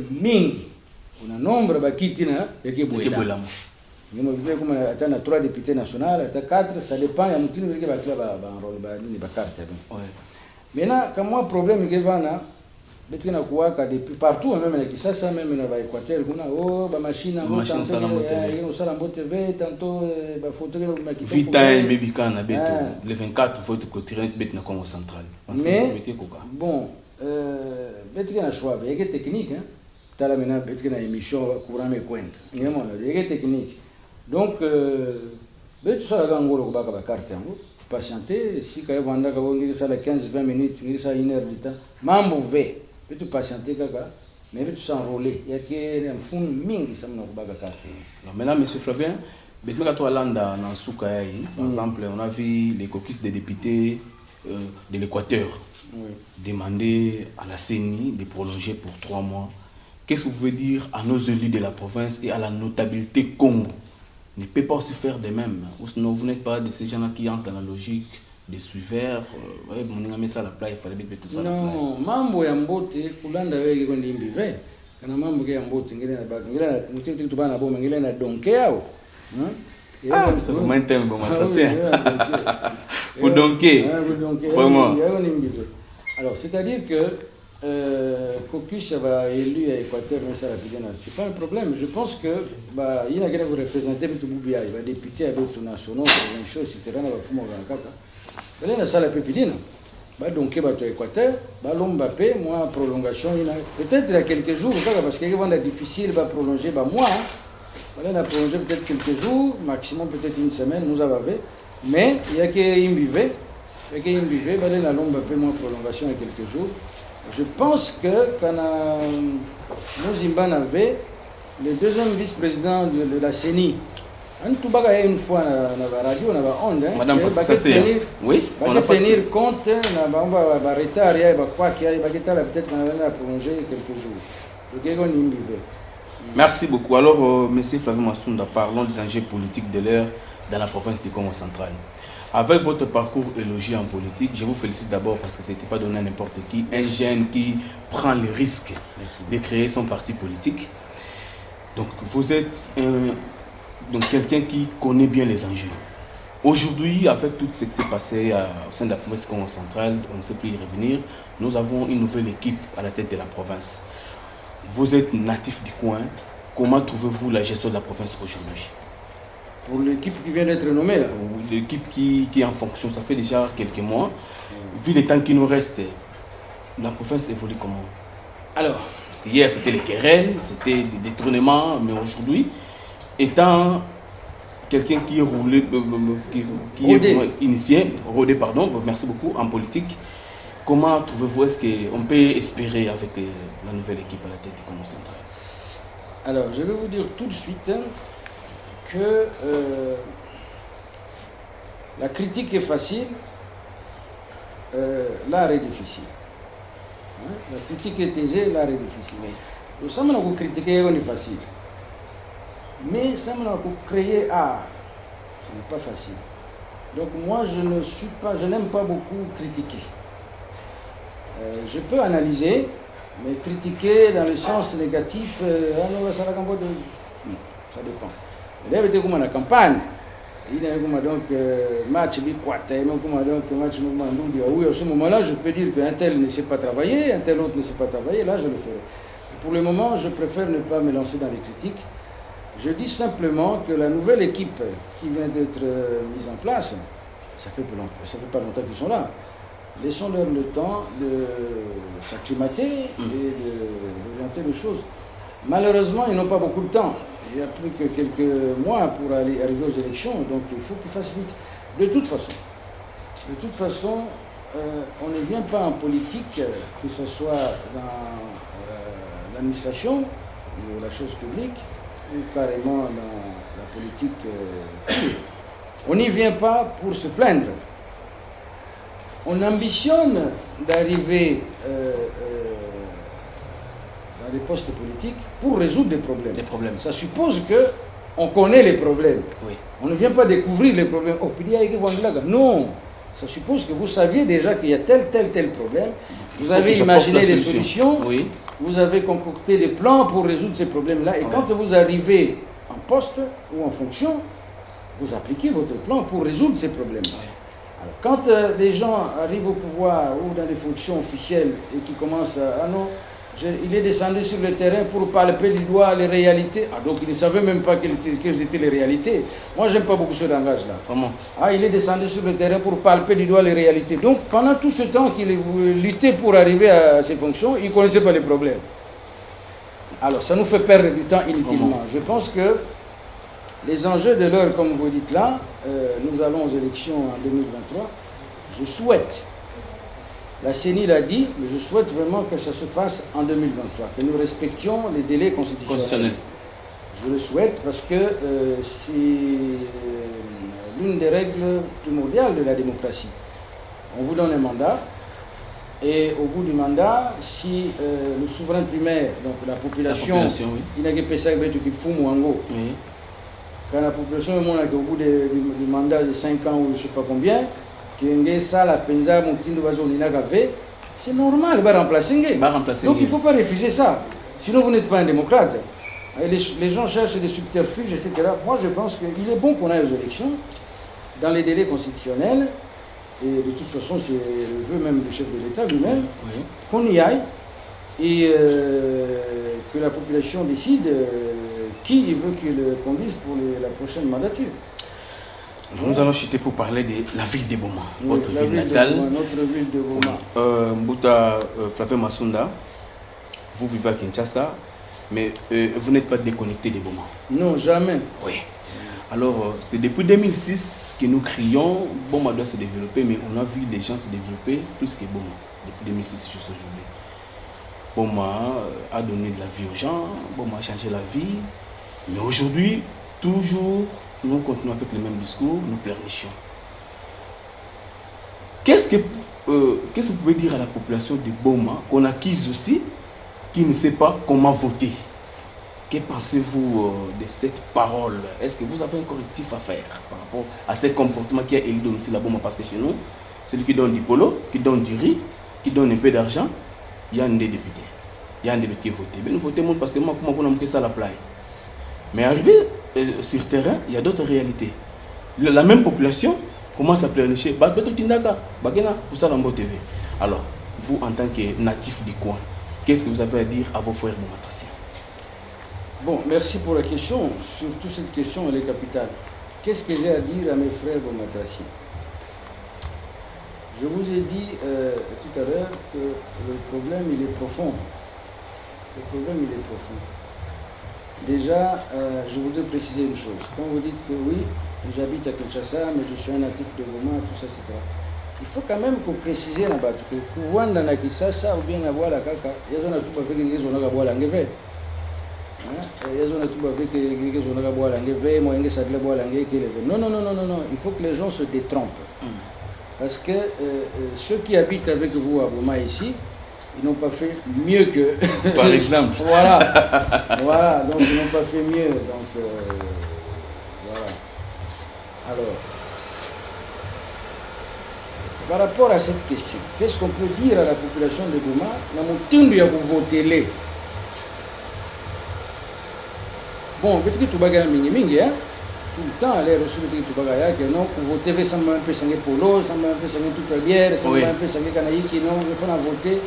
on a nombre de kitina et qui bouillent. Nous avons 3 députés nationaux, 4, ça dépend, il y a Moutine qui va la carte. Maintenant, quand moi, le problème est que partout, même à Kinshasa, même à l'Équateur, on a des machines, tantôt le 24, il faut continuer à Congo central. Mais, bon, il y a un choix, il y a des techniques. Il y a une émission courant mes coins. Il y a des techniques. Donc, il y a une carte. Patienter, si vous avez 15-20 minutes, vous avez 1 heure de temps, mambo ve. Tu peux patienter, mais tu peux s'enrôler. Il y a un fond mingi qui est carte. Maintenant, M. Flavien, par exemple, on a vu les caucus des députés de l'Équateur demander à la CENI de prolonger pour 3 mois. Qu'est-ce que vous pouvez dire à nos élus de la province et à la notabilité Congo? Ne peut pas aussi faire de même. Ou sinon, vous n'êtes pas de ces gens-là qui entrent dans la logique des suiveurs. Mon ça la plage, il fallait bien tout ça. Non, mambo ya mbote kulanda wewe kwa ndimbi ve. Kana mambo ya mbote ngine na bag ngine mtiti tu bana boma ngine na donke yao. Ah, c'est vraiment un thème bon ça. Pour donker. Vraiment. Alors, c'est-à-dire que Caucus va élu à Équateur, mais ça c'est pas un problème. Je pense que il y a quelqu'un qui représente tout Boubia, il va député avec tout national, une chose, etc. Il va fumer un caca. Il y a ça la pépidine. Donc, il va à Équateur, Mbappé, moi, prolongation, peut-être il y a quelques jours, parce qu'il va être difficile, va prolonger, moi. On a prolongé peut-être quelques jours, maximum peut-être une semaine, nous avons fait. Mais il y a qu'un bivet, il y a qu'un bivet, on a Mbappé, moi, prolongation il y a quelques jours. Je pense que quand nous Zimban avait le deuxième vice-président de la CENI, on a une fois dans la radio, on a onde, Madame, ça c'est oui, on va tenir compte, on va retard, il y a quoi qui a peut-être qu'on a prolongé quelques jours. Donc il y a un bivet. Merci beaucoup. Alors, M. Flavien Massounda, parlons des enjeux politiques de l'heure dans la province du Congo central. Avec votre parcours élogieux en politique, je vous félicite d'abord parce que ce n'était pas donné à n'importe qui. Un jeune qui prend le risque de créer son parti politique. Donc, vous êtes quelqu'un qui connaît bien les enjeux. Aujourd'hui, avec tout ce qui s'est passé au sein de la province du Congo central, on ne sait plus y revenir, nous avons une nouvelle équipe à la tête de la province. Vous êtes natif du coin. Comment trouvez-vous la gestion de la province aujourd'hui? Pour l'équipe qui vient d'être nommée là? L'équipe qui est en fonction, ça fait déjà quelques mois. Vu les temps qui nous restent, la province évolue comment? Alors, parce que hier c'était les querelles, c'était des détournements, mais aujourd'hui, étant quelqu'un qui est roulé, qui est vraiment initié, rodé, pardon, merci beaucoup, en politique, comment trouvez-vous, est-ce qu'on peut espérer avec la nouvelle équipe à la tête du Congo central? Alors, je vais vous dire tout de suite que la critique est facile, l'art est difficile. La critique est aisée, l'art est difficile. Nous sommes là pour critiquer, c'est facile. Mais ça m'a créer art, ce n'est pas facile. Donc moi, je n'aime pas beaucoup critiquer. Je peux analyser, mais critiquer dans le sens négatif, ça dépend. Il y a une campagne, il y a donc match match à ce moment-là, je peux dire qu'un tel ne sait pas travailler, un tel autre ne sait pas travailler, là je le ferai. Pour le moment, je préfère ne pas me lancer dans les critiques. Je dis simplement que la nouvelle équipe qui vient d'être mise en place, ça fait pas longtemps qu'ils sont là. Laissons-leur le temps de s'acclimater et d'orienter les choses. Malheureusement, ils n'ont pas beaucoup de temps. Il n'y a plus que quelques mois pour arriver aux élections, donc il faut qu'ils fassent vite. De toute façon, on ne vient pas en politique, que ce soit dans l'administration ou la chose publique, ou carrément dans la politique. On n'y vient pas pour se plaindre. On ambitionne d'arriver dans des postes politiques pour résoudre des problèmes. Ça suppose qu'on connaît les problèmes. Oui. On ne vient pas découvrir les problèmes. Oh, non, ça suppose que vous saviez déjà qu'il y a tel problème. Vous avez imaginé des solutions. Oui. Vous avez concocté des plans pour résoudre ces problèmes-là. Et quand vous arrivez en poste ou en fonction, vous appliquez votre plan pour résoudre ces problèmes-là. Alors, quand des gens arrivent au pouvoir ou dans des fonctions officielles et qui commencent à... Ah non, il est descendu sur le terrain pour palper du doigt les réalités. Ah, donc il ne savait même pas quelles étaient les réalités. Moi, je n'aime pas beaucoup ce langage-là. Comment? Ah, il est descendu sur le terrain pour palper du doigt les réalités. Donc, pendant tout ce temps qu'il luttait pour arriver à ses fonctions, il ne connaissait pas les problèmes. Alors, ça nous fait perdre du temps inutilement. Comment? Je pense que les enjeux de l'heure, comme vous dites là, nous allons aux élections en 2023. Je souhaite, la CENI l'a dit, mais je souhaite vraiment que ça se fasse en 2023, que nous respections les délais constitutionnels. Je le souhaite parce que c'est l'une des règles primordiales de la démocratie. On vous donne un mandat, et au bout du mandat, si le souverain primaire, donc la population il n'a que ça qui fout Mouango. Quand la population est au bout du mandat de 5 ans ou je ne sais pas combien, c'est normal, il va remplacer. Donc il ne faut pas refuser ça. Sinon vous n'êtes pas un démocrate. Les gens cherchent des subterfuges, etc. Moi je pense qu'il est bon qu'on aille aux élections dans les délais constitutionnels. Et de toute façon, c'est le vœu même du chef de l'État lui-même, qu'on y aille et que la population décide qui il veut qu'il conduise pour la prochaine mandature. Nous allons chuter pour parler de la ville de Boma, votre ville natale. Notre ville de Boma. Mbouta Flavien Masunda, vous vivez à Kinshasa, mais vous n'êtes pas déconnecté de Boma. Non, jamais. Oui. Alors, c'est depuis 2006 que nous crions, Boma doit se développer, mais on a vu les gens se développer plus que Boma, depuis 2006 jusqu'à aujourd'hui. Boma a donné de la vie aux gens, Boma a changé la vie, mais aujourd'hui, toujours, nous continuons avec le même discours, nous pleurnichons. Qu'est-ce que vous pouvez dire à la population de Boma, qu'on acquise aussi, qui ne sait pas comment voter? Que pensez-vous de cette parole? Est-ce que vous avez un correctif à faire par rapport à ce comportement qui a élu domicile à Boma? Parce que chez nous, celui qui donne du polo, qui donne du riz, qui donne un peu d'argent, il y a un des députés. Il y a un député qui vote. Mais nous votons parce que moi, on a ça à la plage. Mais arrivé sur terrain, il y a d'autres réalités. La même population commence à pleurnicher. Alors, vous, en tant que natif du coin, qu'est-ce que vous avez à dire à vos frères bomatraciens? Bon, merci pour la question. Surtout cette question, elle est capitale. Qu'est-ce que j'ai à dire à mes frères bomatraciens? Je vous ai dit tout à l'heure que le problème, il est profond. Le problème, il est profond. Déjà, je voudrais préciser une chose. Quand vous dites que oui, j'habite à Kinshasa, mais je suis un natif de Boma, tout ça, etc. Il faut quand même que préciser là-bas que Kouwanda na Kinshasa ou bien na Boala Kaka, il y a des gens qui ont des Boala Ngeve. Il y a des gens qui ont des Boala Ngeve, moi, il non, non, non, non, non, non. Il faut que les gens se détrompent. Parce que ceux qui habitent avec vous à Boma ici, ils n'ont pas fait mieux que... Par exemple. Voilà. Voilà, donc ils n'ont pas fait mieux. Donc, voilà. Alors, par rapport à cette question, qu'est-ce qu'on peut dire à la population de Boma? Bon, peut-être que tout le hein? Tout le temps, aller reçu le Tubagaya, que non, pour voter, ça m'a un peu sangé polo, ça m'a un peu sangé toute la bière, ça m'a un peu sangé canaï, qui non, il faut voter.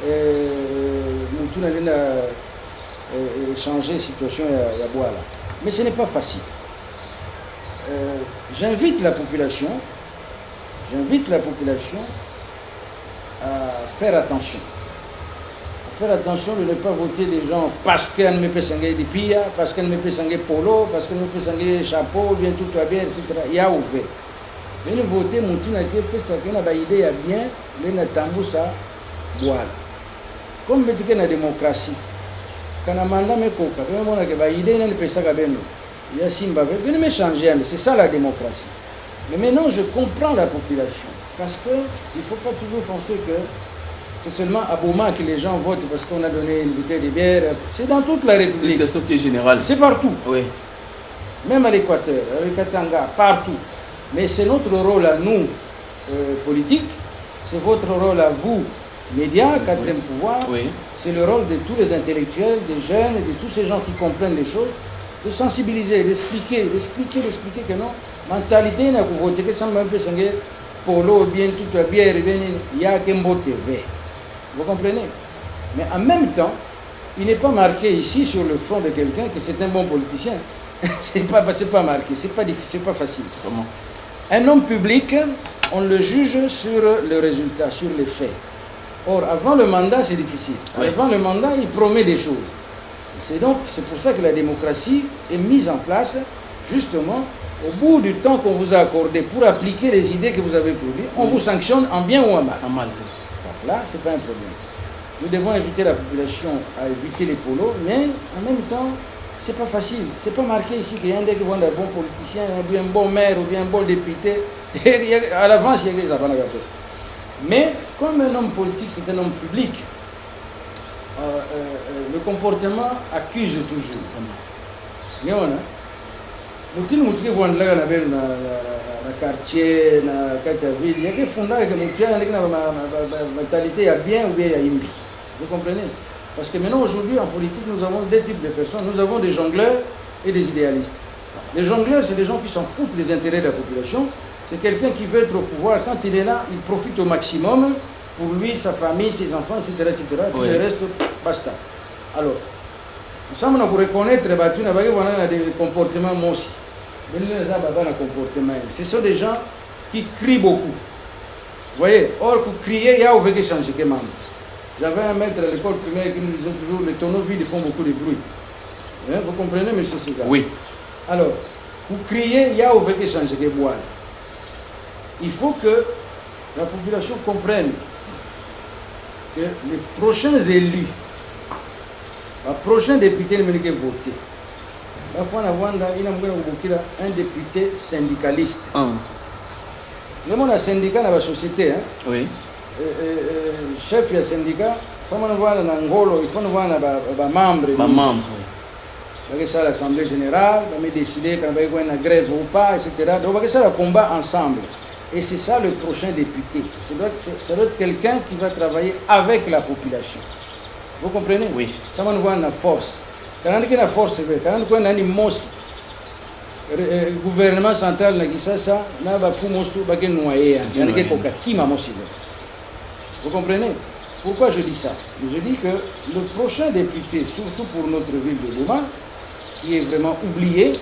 Nous allons changer la situation à Boala. Mais ce n'est pas facile. J'invite la population à faire attention. Faire attention de ne pas voter des gens parce qu'elle me peut s'engager des pia, parce qu'elle me peut s'engager polo, parce qu'elle me peut s'engager chapeau, bien toute la bière, etc. Il y a ouvert. Mais nous voter, mon tour n'a pas ça, qu'on a idée à bien, les natambou ça, voilà. Comme je dis la démocratie, quand on a mandat, on a idée, on a fait ça, il y a Simba, on a changé, c'est ça la démocratie. Mais maintenant, je comprends la population, parce qu'il ne faut pas toujours penser que c'est seulement à Boma que les gens votent parce qu'on a donné une bouteille de bière. C'est dans toute la République. C'est ce qui est général. C'est partout. Oui. Même à l'Équateur, à Katanga, partout. Mais c'est notre rôle à nous, politiques. C'est votre rôle à vous, médias, quatrième pouvoir. Oui. C'est le rôle de tous les intellectuels, des jeunes, de tous ces gens qui comprennent les choses, de sensibiliser, d'expliquer que non, mentalité n'a pas voté, que ça m'a un peu sangé, polo, bien toute la bière, il y a qu'un beau TV. Vous comprenez? Mais en même temps, il n'est pas marqué ici sur le front de quelqu'un que c'est un bon politicien. C'est pas marqué, c'est pas facile. Comment? Un homme public, on le juge sur le résultat, sur les faits. Or, avant le mandat, c'est difficile. Oui. Avant le mandat, il promet des choses. C'est pour ça que la démocratie est mise en place, justement, au bout du temps qu'on vous a accordé pour appliquer les idées que vous avez produites, on vous sanctionne en bien ou en mal. En mal. Donc là, ce n'est pas un problème. Nous devons inviter la population à éviter les polos, mais en même temps, ce n'est pas facile. Ce n'est pas marqué ici qu'il y a un des qui voit un bon politicien, un bon maire ou bien un bon député. À l'avance, il y a des affaires à faire. Mais comme un homme politique, c'est un homme public, le comportement accuse toujours. Mutini mutiki kuandala na bel na quartier na kati ya ville. Il y a des fondements que mutia avec na mentalité ya bien ou bien ya imbi. Vous comprenez? Parce que maintenant aujourd'hui en politique nous avons deux types de personnes. Nous avons des jongleurs et des idéalistes. Les jongleurs c'est des gens qui s'en foutent des intérêts de la population. C'est quelqu'un qui veut être au pouvoir. Quand il est là, il profite au maximum pour lui, sa famille, ses enfants, etc. etc. Puis le reste, basta. Alors, nous sommes pour reconnaître des comportements aussi. Ce sont des gens qui crient beaucoup. Vous voyez, or pour crier, il y a ouvert changer. J'avais un maître à l'école primaire qui nous disait toujours les tonneaux vides font beaucoup de bruit. Vous comprenez, monsieur César? Oui. Alors, pour crier, il y a ouvert changer. Il faut que la population comprenne que les prochains élus, les prochains députés ne vont pas voter. La fois il y a un député syndicaliste. Le monde a syndicat dans la société. Hein? Oui. Chef du syndicat, ça va voir dans Angolo, il faut voir les membres. Les membres. Il va l'Assemblée générale, il va décider quand il va y avoir une grève ou pas, etc. Donc on va faire le combat ensemble. Et c'est ça le prochain député. Ça doit être quelqu'un qui va travailler avec la population. Vous comprenez? Oui. Ça va nous voir la force. Quand on a la force, quand on a une mosse, le gouvernement central, ça, on va faire noyer. Vous comprenez? Pourquoi je dis ça? Je dis que le prochain député, surtout pour notre ville de Goma, qui est vraiment oublié,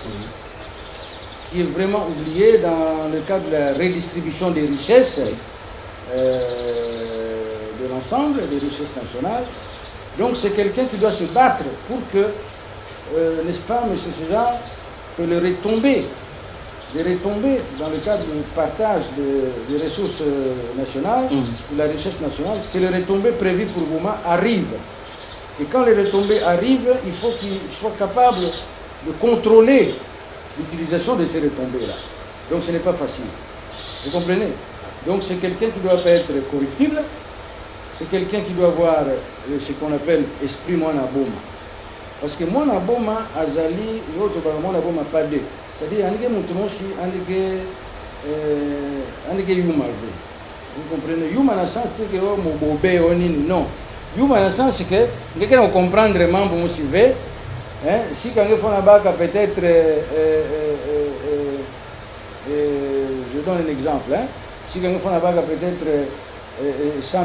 dans le cadre de la redistribution des richesses de l'ensemble des richesses nationales. Donc c'est quelqu'un qui doit se battre pour que, n'est-ce pas, M. César, que les retombées dans le cadre du partage des ressources nationales, de la richesse nationale, que les retombées prévues pour Goma arrivent. Et quand les retombées arrivent, il faut qu'ils soient capables de contrôler l'utilisation de ces retombées-là. Donc ce n'est pas facile. Vous comprenez? Donc c'est quelqu'un qui ne doit pas être corruptible, c'est quelqu'un qui doit avoir ce qu'on appelle esprit Mwana Boma. Parce que Mwana Boma, Azali, l'autre Mwana Boma pas deux. C'est-à-dire, Anike Moutomoshi, Anike Yuma. Vous comprenez? Yuma, dans le sens que Mobobé, non. Yuma, dans le sens que, on comprend vraiment pour Moussivé. Si quand on a peut-être, je donne un exemple, si quand on a peut-être $100 000,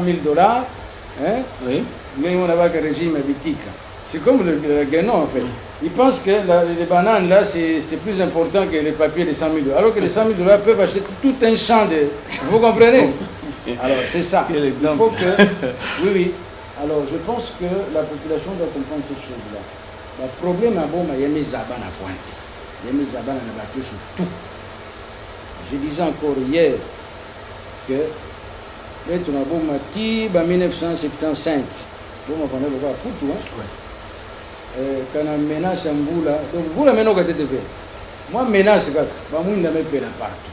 oui. Mais on a un régime bitique. C'est comme le Guénon en fait. Ils pensent que les bananes là c'est plus important que les papiers de $100 000. Alors que les $100 000 peuvent acheter tout un champ de. Vous comprenez? Alors c'est ça. Il faut que. Oui. Alors je pense que la population doit comprendre cette chose-là. Le problème à Boma, il y a mes abans à point. Il y a mes abans à battre sur tout. Je disais encore hier que là, tu as Boma qui, en 1975, Boma pendant le voir pour tout, quand on menace un bout là, donc vous la menez au côté de verre. Moi, menace, moi, je ne me paie partout.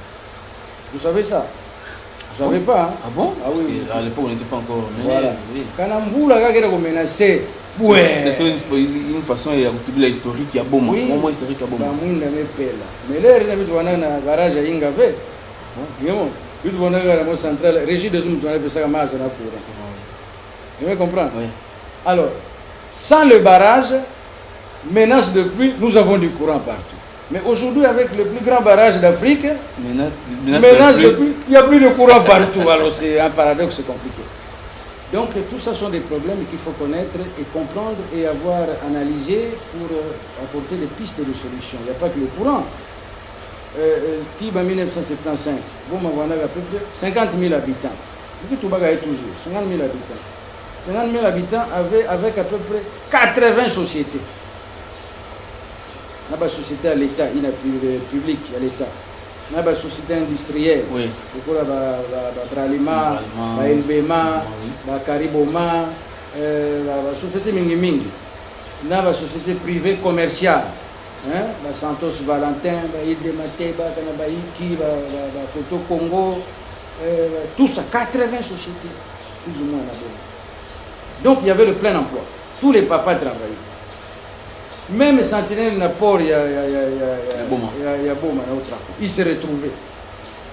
Vous savez ça? Vous ne savez pas, hein? Ah bon? Ah oui. Parce qu'à l'époque, on n'était pas encore. Voilà. Quand on vous la menace, ouais. C'est une façon de la historique qui a bon, oui. Moment historique à bon. Mais là, il y a un garage à Ingave. Il y a un garage central, régie de Zoom, tu as ça comme ça. Vous comprenez? Oui. Alors, sans le barrage, menace de pluie, nous avons du courant partout. Mais aujourd'hui, avec le plus grand barrage d'Afrique, menace de pluie, il n'y a plus de courant partout. Alors, c'est un paradoxe compliqué. Donc tout ça sont des problèmes qu'il faut connaître et comprendre et avoir analysé pour apporter des pistes de solutions. Il n'y a pas que le courant. Tiba 1975, bon, on a à peu près 50 000 habitants. Depuis Toubaga est toujours 50 000 habitants. 50 000 habitants avec à peu près 80 sociétés. Il y a des sociétés à l'État, il y a des publics à l'État. Il y a des sociétés industrielles. Oui. Il y a Bralima, LBMA, Cariboma, des sociétés mingi. Il y a des sociétés privées commerciales. La Santos Valentin, la Île de Mateba, la Baïki, la Photo Congo, tout ça, 80 sociétés, plus ou moins là-bas. Donc il y avait le plein emploi. Tous les papas travaillaient. Même Sentinelle n'a pas, il y a Boma, il s'est retrouvé.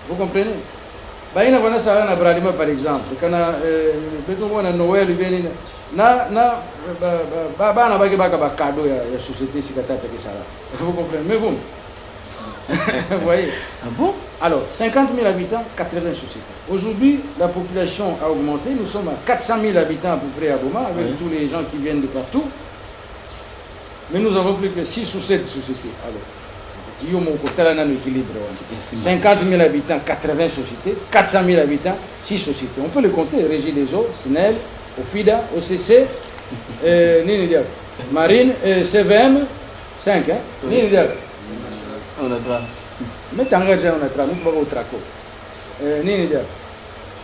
Vous comprenez? Bah, il y a un salaire à Bradima, par exemple. Quand on a Noël, il vient. Na cadeau la société vous comprenez, mais vous voyez. Ah bon? Alors 50 000 habitants, 80 sociétés. Aujourd'hui la population a augmenté, nous sommes à 400 000 habitants à peu près à Boma avec tous les gens qui viennent de partout, mais nous avons plus que 6 ou 7 sociétés. Alors il y a un équilibre. 50 000 habitants, 80 sociétés, 400 000 habitants, 6 sociétés. On peut les compter: Régie des eaux, SNEL, OFIDA, OCC, Marine, CVM, 5. Hein? On a 6. Mais tu as déjà on a 3, nous pouvons traco.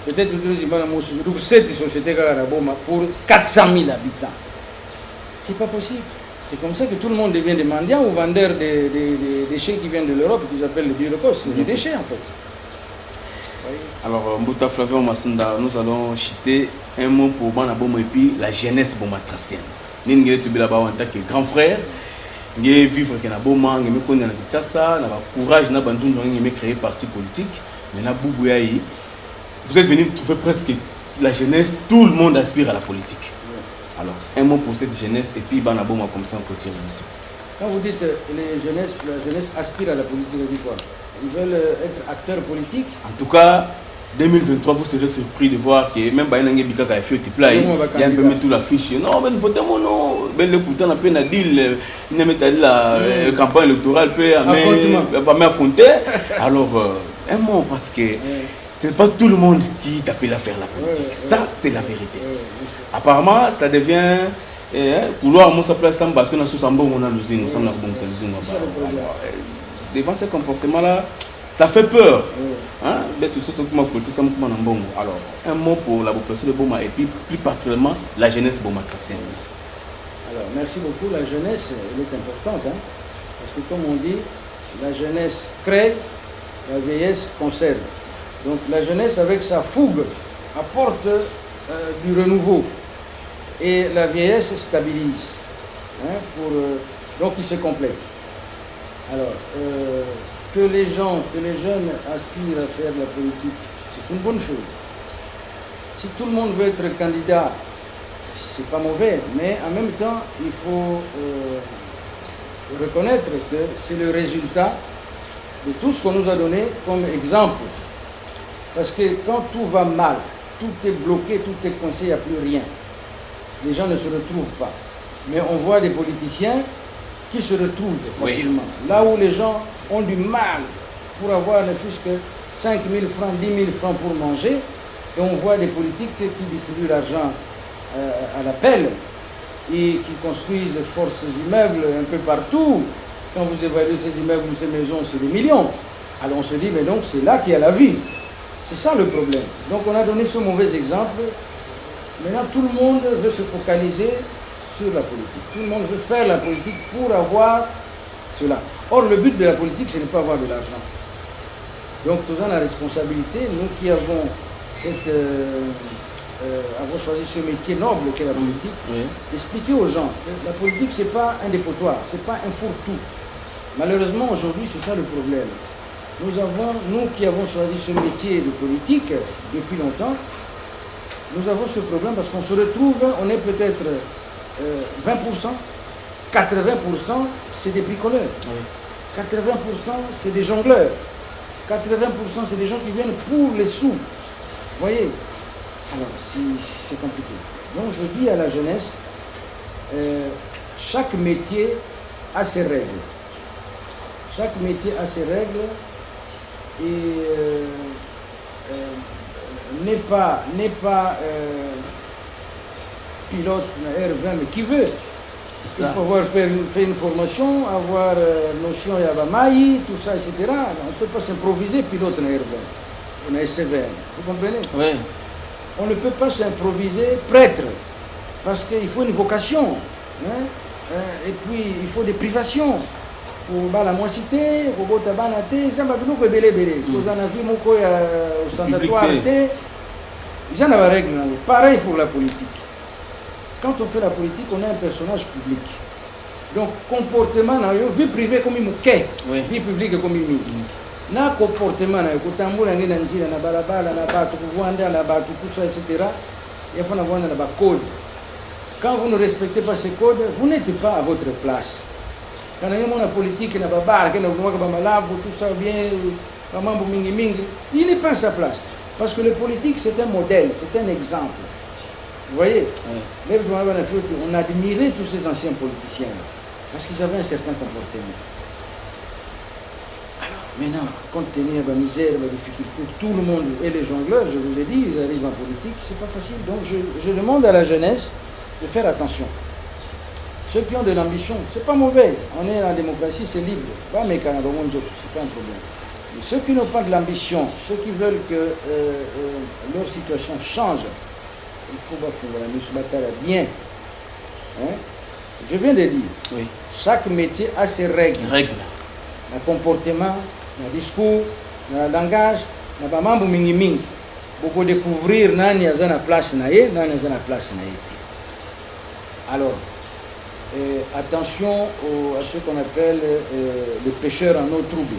Peut-être que nous 7 sociétés pour 400 000 habitants. C'est pas possible. C'est comme ça que tout le monde devient des mendiants ou vendeurs des déchets qui viennent de l'Europe, qu'ils appellent les biolocos. C'est des déchets en fait. Alors, Mbouta Flavien Massunda, nous allons citer un mot pour Banabom et puis la jeunesse bomatracienne. Nous sommes là-bas en tant que grand frère. Nous vivre na Boma, nous sommes na Kitassa, nous avons courage, nous avons créé parti politique. Maintenant, Boubouyaï, vous êtes venu trouver presque la jeunesse, tout le monde aspire à la politique. Alors, un mot pour cette jeunesse et puis Banaboma comme ça on continue l'émission. Quand vous dites la jeunesse aspire à la politique, vous dites quoi? Ils veulent être acteurs politiques? En tout cas, 2023, vous serez surpris de voir que même Baïnangé Bikaka a fait il y a un peu tout l'affiche. Non, mais votez mon nom. Ben le pourtant on a peine à dire il n'a pas la campagne électorale peut affronter. Alors un mot parce que c'est pas tout le monde qui t'appelle à faire la politique. Ça c'est la vérité. Apparemment, ça devient couloir mon place sans battre na sous sambo on a l'usine, nous sommes la bonne solution. Devant ce comportement là, ça fait peur. Hein? Alors, un mot pour la population de Boma et puis plus particulièrement la jeunesse bomatracienne. Alors, merci beaucoup. La jeunesse, elle est importante. Hein? Parce que comme on dit, la jeunesse crée, la vieillesse conserve. Donc la jeunesse avec sa fougue apporte du renouveau. Et la vieillesse stabilise. Hein? Donc il se complète. Alors, que les jeunes aspirent à faire de la politique, c'est une bonne chose. Si tout le monde veut être candidat, c'est pas mauvais, mais en même temps, il faut reconnaître que c'est le résultat de tout ce qu'on nous a donné comme exemple. Parce que quand tout va mal, tout est bloqué, tout est coincé, il n'y a plus rien. Les gens ne se retrouvent pas. Mais on voit des politiciens qui se retrouvent facilement. Oui. Là où les gens ont du mal pour avoir ne fût-ce que 5 000 francs, 10 000 francs pour manger, et on voit des politiques qui distribuent l'argent à l'appel et qui construisent de forces immeubles un peu partout. Quand vous évaluez ces immeubles ou ces maisons, c'est des millions. Alors on se dit, mais donc c'est là qu'il y a la vie. C'est ça le problème. Donc on a donné ce mauvais exemple. Maintenant tout le monde veut se focaliser sur la politique. Tout le monde veut faire la politique pour avoir cela. Or, le but de la politique, ce n'est pas avoir de l'argent. Donc, nous avons la responsabilité, nous qui avons, avons choisi ce métier noble qu'est la politique, d'expliquer aux gens que la politique, ce n'est pas un dépotoir, ce n'est pas un fourre-tout. Malheureusement, aujourd'hui, c'est ça le problème. Nous qui avons choisi ce métier de politique depuis longtemps, nous avons ce problème parce qu'on se retrouve, on est peut-être 20%, 80%, c'est des bricoleurs. Oui. 80%, c'est des jongleurs. 80%, c'est des gens qui viennent pour les sous. Vous voyez? Alors, c'est compliqué. Donc, je dis à la jeunesse, chaque métier a ses règles. Chaque métier a ses règles et n'est pas pilote R20, mais qui veut. Il faut avoir fait une formation, avoir notion Yabamaï, tout ça, etc. On ne peut pas s'improviser pilote na R20, na SCVM. Vous comprenez? Oui. On ne peut pas s'improviser prêtre, parce qu'il faut une vocation. Hein? Et puis, il faut des privations. Pour la moissité, pour la tabanate, ça va beaucoup belé. Vous en avez beaucoup ostentatoire. Ils en ont règle. Pareil pour la politique. Quand on fait la politique, on est un personnage public. Donc, comportement, vie privée comme il mouquet, vie publique comme il na comportement, na kutambula ngena njira na barabara na batu kuvanda na batu tout ça etc. Il faut avoir un code. Quand vous ne respectez pas ces codes, vous n'êtes pas à votre place. Quand il y a une politique, il y a tout ça bien, il n'est pas à sa place. Parce que le politique, c'est un modèle, c'est un exemple. Vous voyez, on admirait tous ces anciens politiciens parce qu'ils avaient un certain comportement. Alors, maintenant, compte tenu de la misère, de la difficulté, tout le monde, et les jongleurs, je vous ai dit, ils arrivent en politique, c'est pas facile. Donc, je demande à la jeunesse de faire attention. Ceux qui ont de l'ambition, c'est pas mauvais. On est en démocratie, c'est libre. Pas mais quand on c'est pas un problème. Mais ceux qui n'ont pas de l'ambition, ceux qui veulent que leur situation change, il faut se battre bien. Hein? Je viens de dire, chaque métier a ses règles. Le comportement, le discours, le langage, le mambo mingi mingi. Beaucoup découvrir nani a la place naie, nani a la place naie. Alors, attention à ce qu'on appelle les pêcheurs en eau trouble.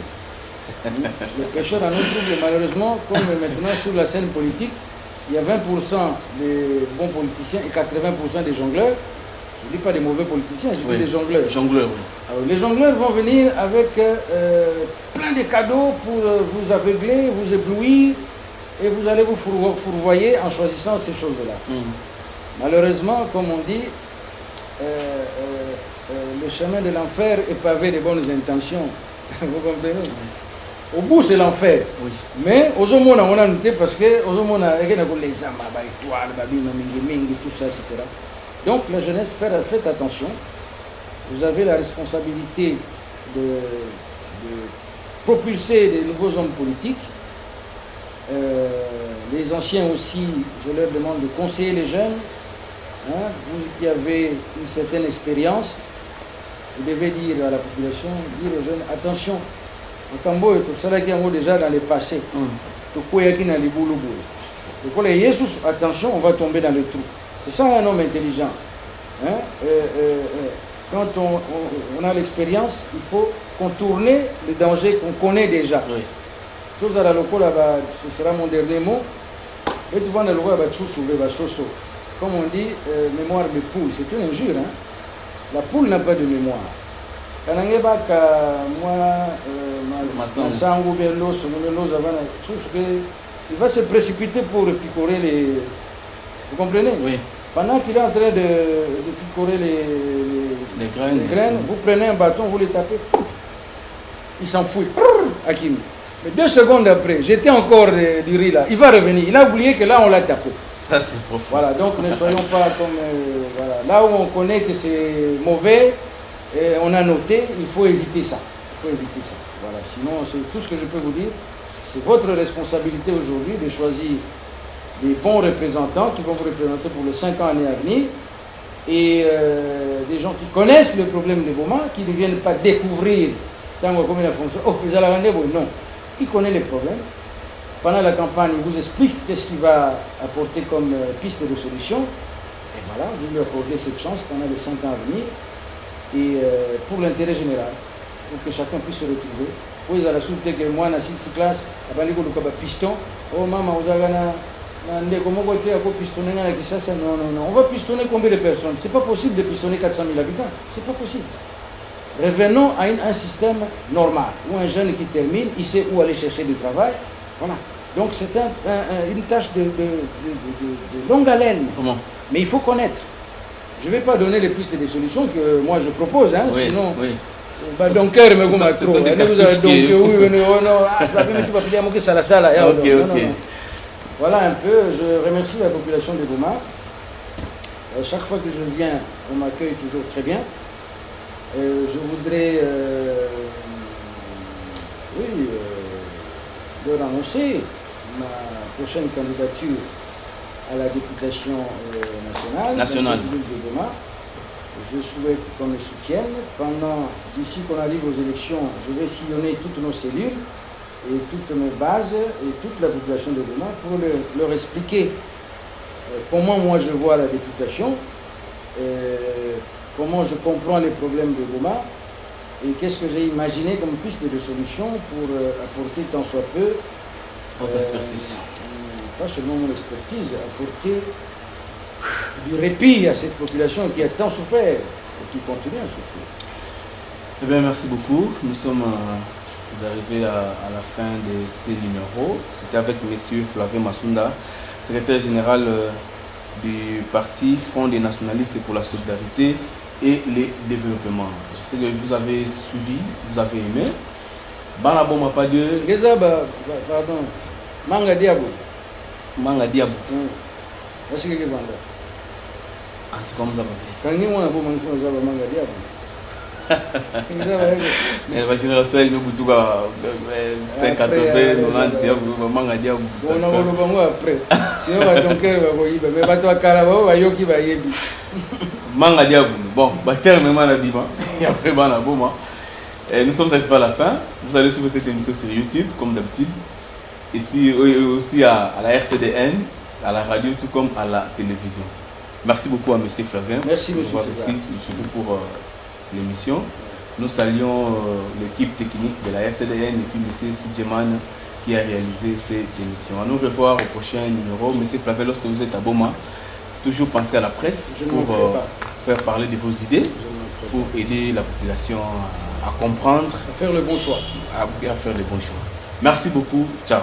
Les pêcheurs en eau trouble, malheureusement, comme maintenant sur la scène politique, il y a 20% des bons politiciens et 80% des jongleurs. Je ne dis pas des mauvais politiciens, je dis des jongleurs. Alors, les jongleurs vont venir avec plein de cadeaux pour vous aveugler, vous éblouir, et vous allez vous fourvoyer en choisissant ces choses-là. Malheureusement, comme on dit, le chemin de l'enfer est pavé de bonnes intentions. Vous comprenez? Au bout, c'est l'enfer. Mais aux hommes, on a noté parce que aux hommes, on a les âmes, tout ça, etc. Donc, la jeunesse, faites attention. Vous avez la responsabilité de propulser des nouveaux hommes politiques. Les anciens aussi, je leur demande de conseiller les jeunes. Hein, vous qui avez une certaine expérience, vous devez dire à la population, dire aux jeunes, attention, au Cambo, tout ça qui est déjà dans le passé. Attention, on va tomber dans le trou. C'est ça un homme intelligent. Hein? Quand on a l'expérience, il faut contourner les dangers qu'on connaît déjà. Tout ça, ce sera mon dernier mot. Et tu vois, comme on dit, mémoire de poule, c'est une injure. Hein? La poule n'a pas de mémoire. Il va se précipiter pour picorer les... Vous comprenez? Oui. Pendant qu'il est en train de picorer les graines, vous prenez un bâton, vous les tapez. Il s'enfuit. Hakim. Mais 2 secondes après, j'étais encore du riz là. Il va revenir. Il a oublié que là, on l'a tapé. Ça, c'est profond. Voilà, donc ne soyons pas comme... voilà. Là où on connaît que c'est mauvais, on a noté, il faut éviter ça. Il faut éviter ça. Voilà. Sinon, c'est tout ce que je peux vous dire. C'est votre responsabilité aujourd'hui de choisir des bons représentants qui vont vous représenter pour les 5 ans, années à venir. Et des gens qui connaissent le problème de Boma, qui ne viennent pas découvrir comment il fonctionne. Oh, vous allez rendre non. Qui connaît les problèmes. Pendant la campagne, il vous explique qu'est-ce qu'il va apporter comme piste de solution. Et voilà, vous lui accordez cette chance pendant les 5 ans à venir. Et pour l'intérêt général, pour que chacun puisse se retrouver. Vous allez souhaiter que moi, dans 6 classes, à piston, oh maman, vous avez non. On va pistonner combien de personnes? C'est pas possible de pistonner 400 000 habitants. C'est pas possible. Revenons à un système normal, où un jeune qui termine, il sait où aller chercher du travail. Voilà. Donc c'est une tâche de longue haleine. Comment? Mais il faut connaître. Je ne vais pas donner les pistes et les solutions que moi je propose, hein, oui, sinon... Oui. Donc, voilà un peu, je remercie la population de Goma. Chaque fois que je viens, on m'accueille toujours très bien. Je voudrais leur annoncer ma prochaine candidature à la députation nationale de Goma. Je souhaite qu'on me soutienne. D'ici qu'on arrive aux élections, je vais sillonner toutes nos cellules et toutes nos bases et toute la population de Goma pour leur expliquer comment moi je vois la députation. comment je comprends les problèmes de Goma et qu'est-ce que j'ai imaginé comme piste de solution pour apporter tant soit peu votre expertise. Pas seulement mon expertise, apporter du répit à cette population qui a tant souffert et qui continue à souffrir. Eh bien, merci beaucoup. Nous sommes arrivés à la fin de ces numéros. C'était avec M. Flavien Massounda, secrétaire général du parti Front des nationalistes pour la solidarité et le développement. Je sais que vous avez suivi, vous avez aimé. Banabo m'a pas dit. Pardon. Manga Diabou. Manga Diabou. Est-ce que vous avez comme ça? Quand nous avons Manga Diabou. La génération elle nous fait 80, 90, Manga Diabou. On a après. Sinon, on va donc mais pas toi Carabo, Ayoki va y Manga Diabou. Bon, terme la Bima. Et après, nous sommes arrivés à la fin. Vous allez suivre cette émission sur YouTube, comme d'habitude. Ici aussi à la RTDN, à la radio, tout comme à la télévision. Merci beaucoup à M. Flavien. Merci, M. Flavien. Surtout pour l'émission. Nous saluons l'équipe technique de la RTDN et puis M. Sidjeman qui a réalisé cette émission. À nous revoir au prochain numéro. M. Flavien, lorsque vous êtes à Boma, toujours pensez à la presse pour faire parler de vos idées, pour aider la population à comprendre, à faire le bon choix. À faire les bons choix. Merci beaucoup. Ciao.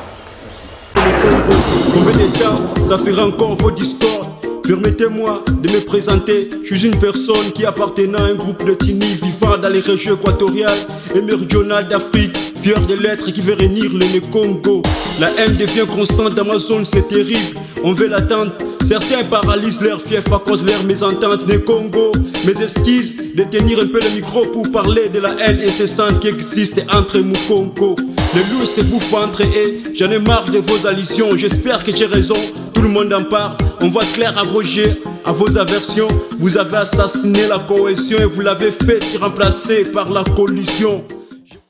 Combien de temps ça fera encore vos discords? Permettez-moi de me présenter. Je suis une personne qui appartenant à un groupe de Tini vivant dans les régions équatoriales et méridionales d'Afrique, fier de l'être qui veut réunir le Congo. La haine devient constante dans ma zone, c'est terrible. On veut l'attendre. Certains paralysent leur fief à cause de leur mésentente des Congo. Mes esquisses de tenir un peu le micro pour parler de la haine incessante qui existe entre Mukongo. Les loups se bouffent entre eux, j'en ai marre de vos allusions. J'espère que j'ai raison, tout le monde en parle. On voit clair à vos jets, à vos aversions. Vous avez assassiné la cohésion et vous l'avez fait y remplacer par la collusion.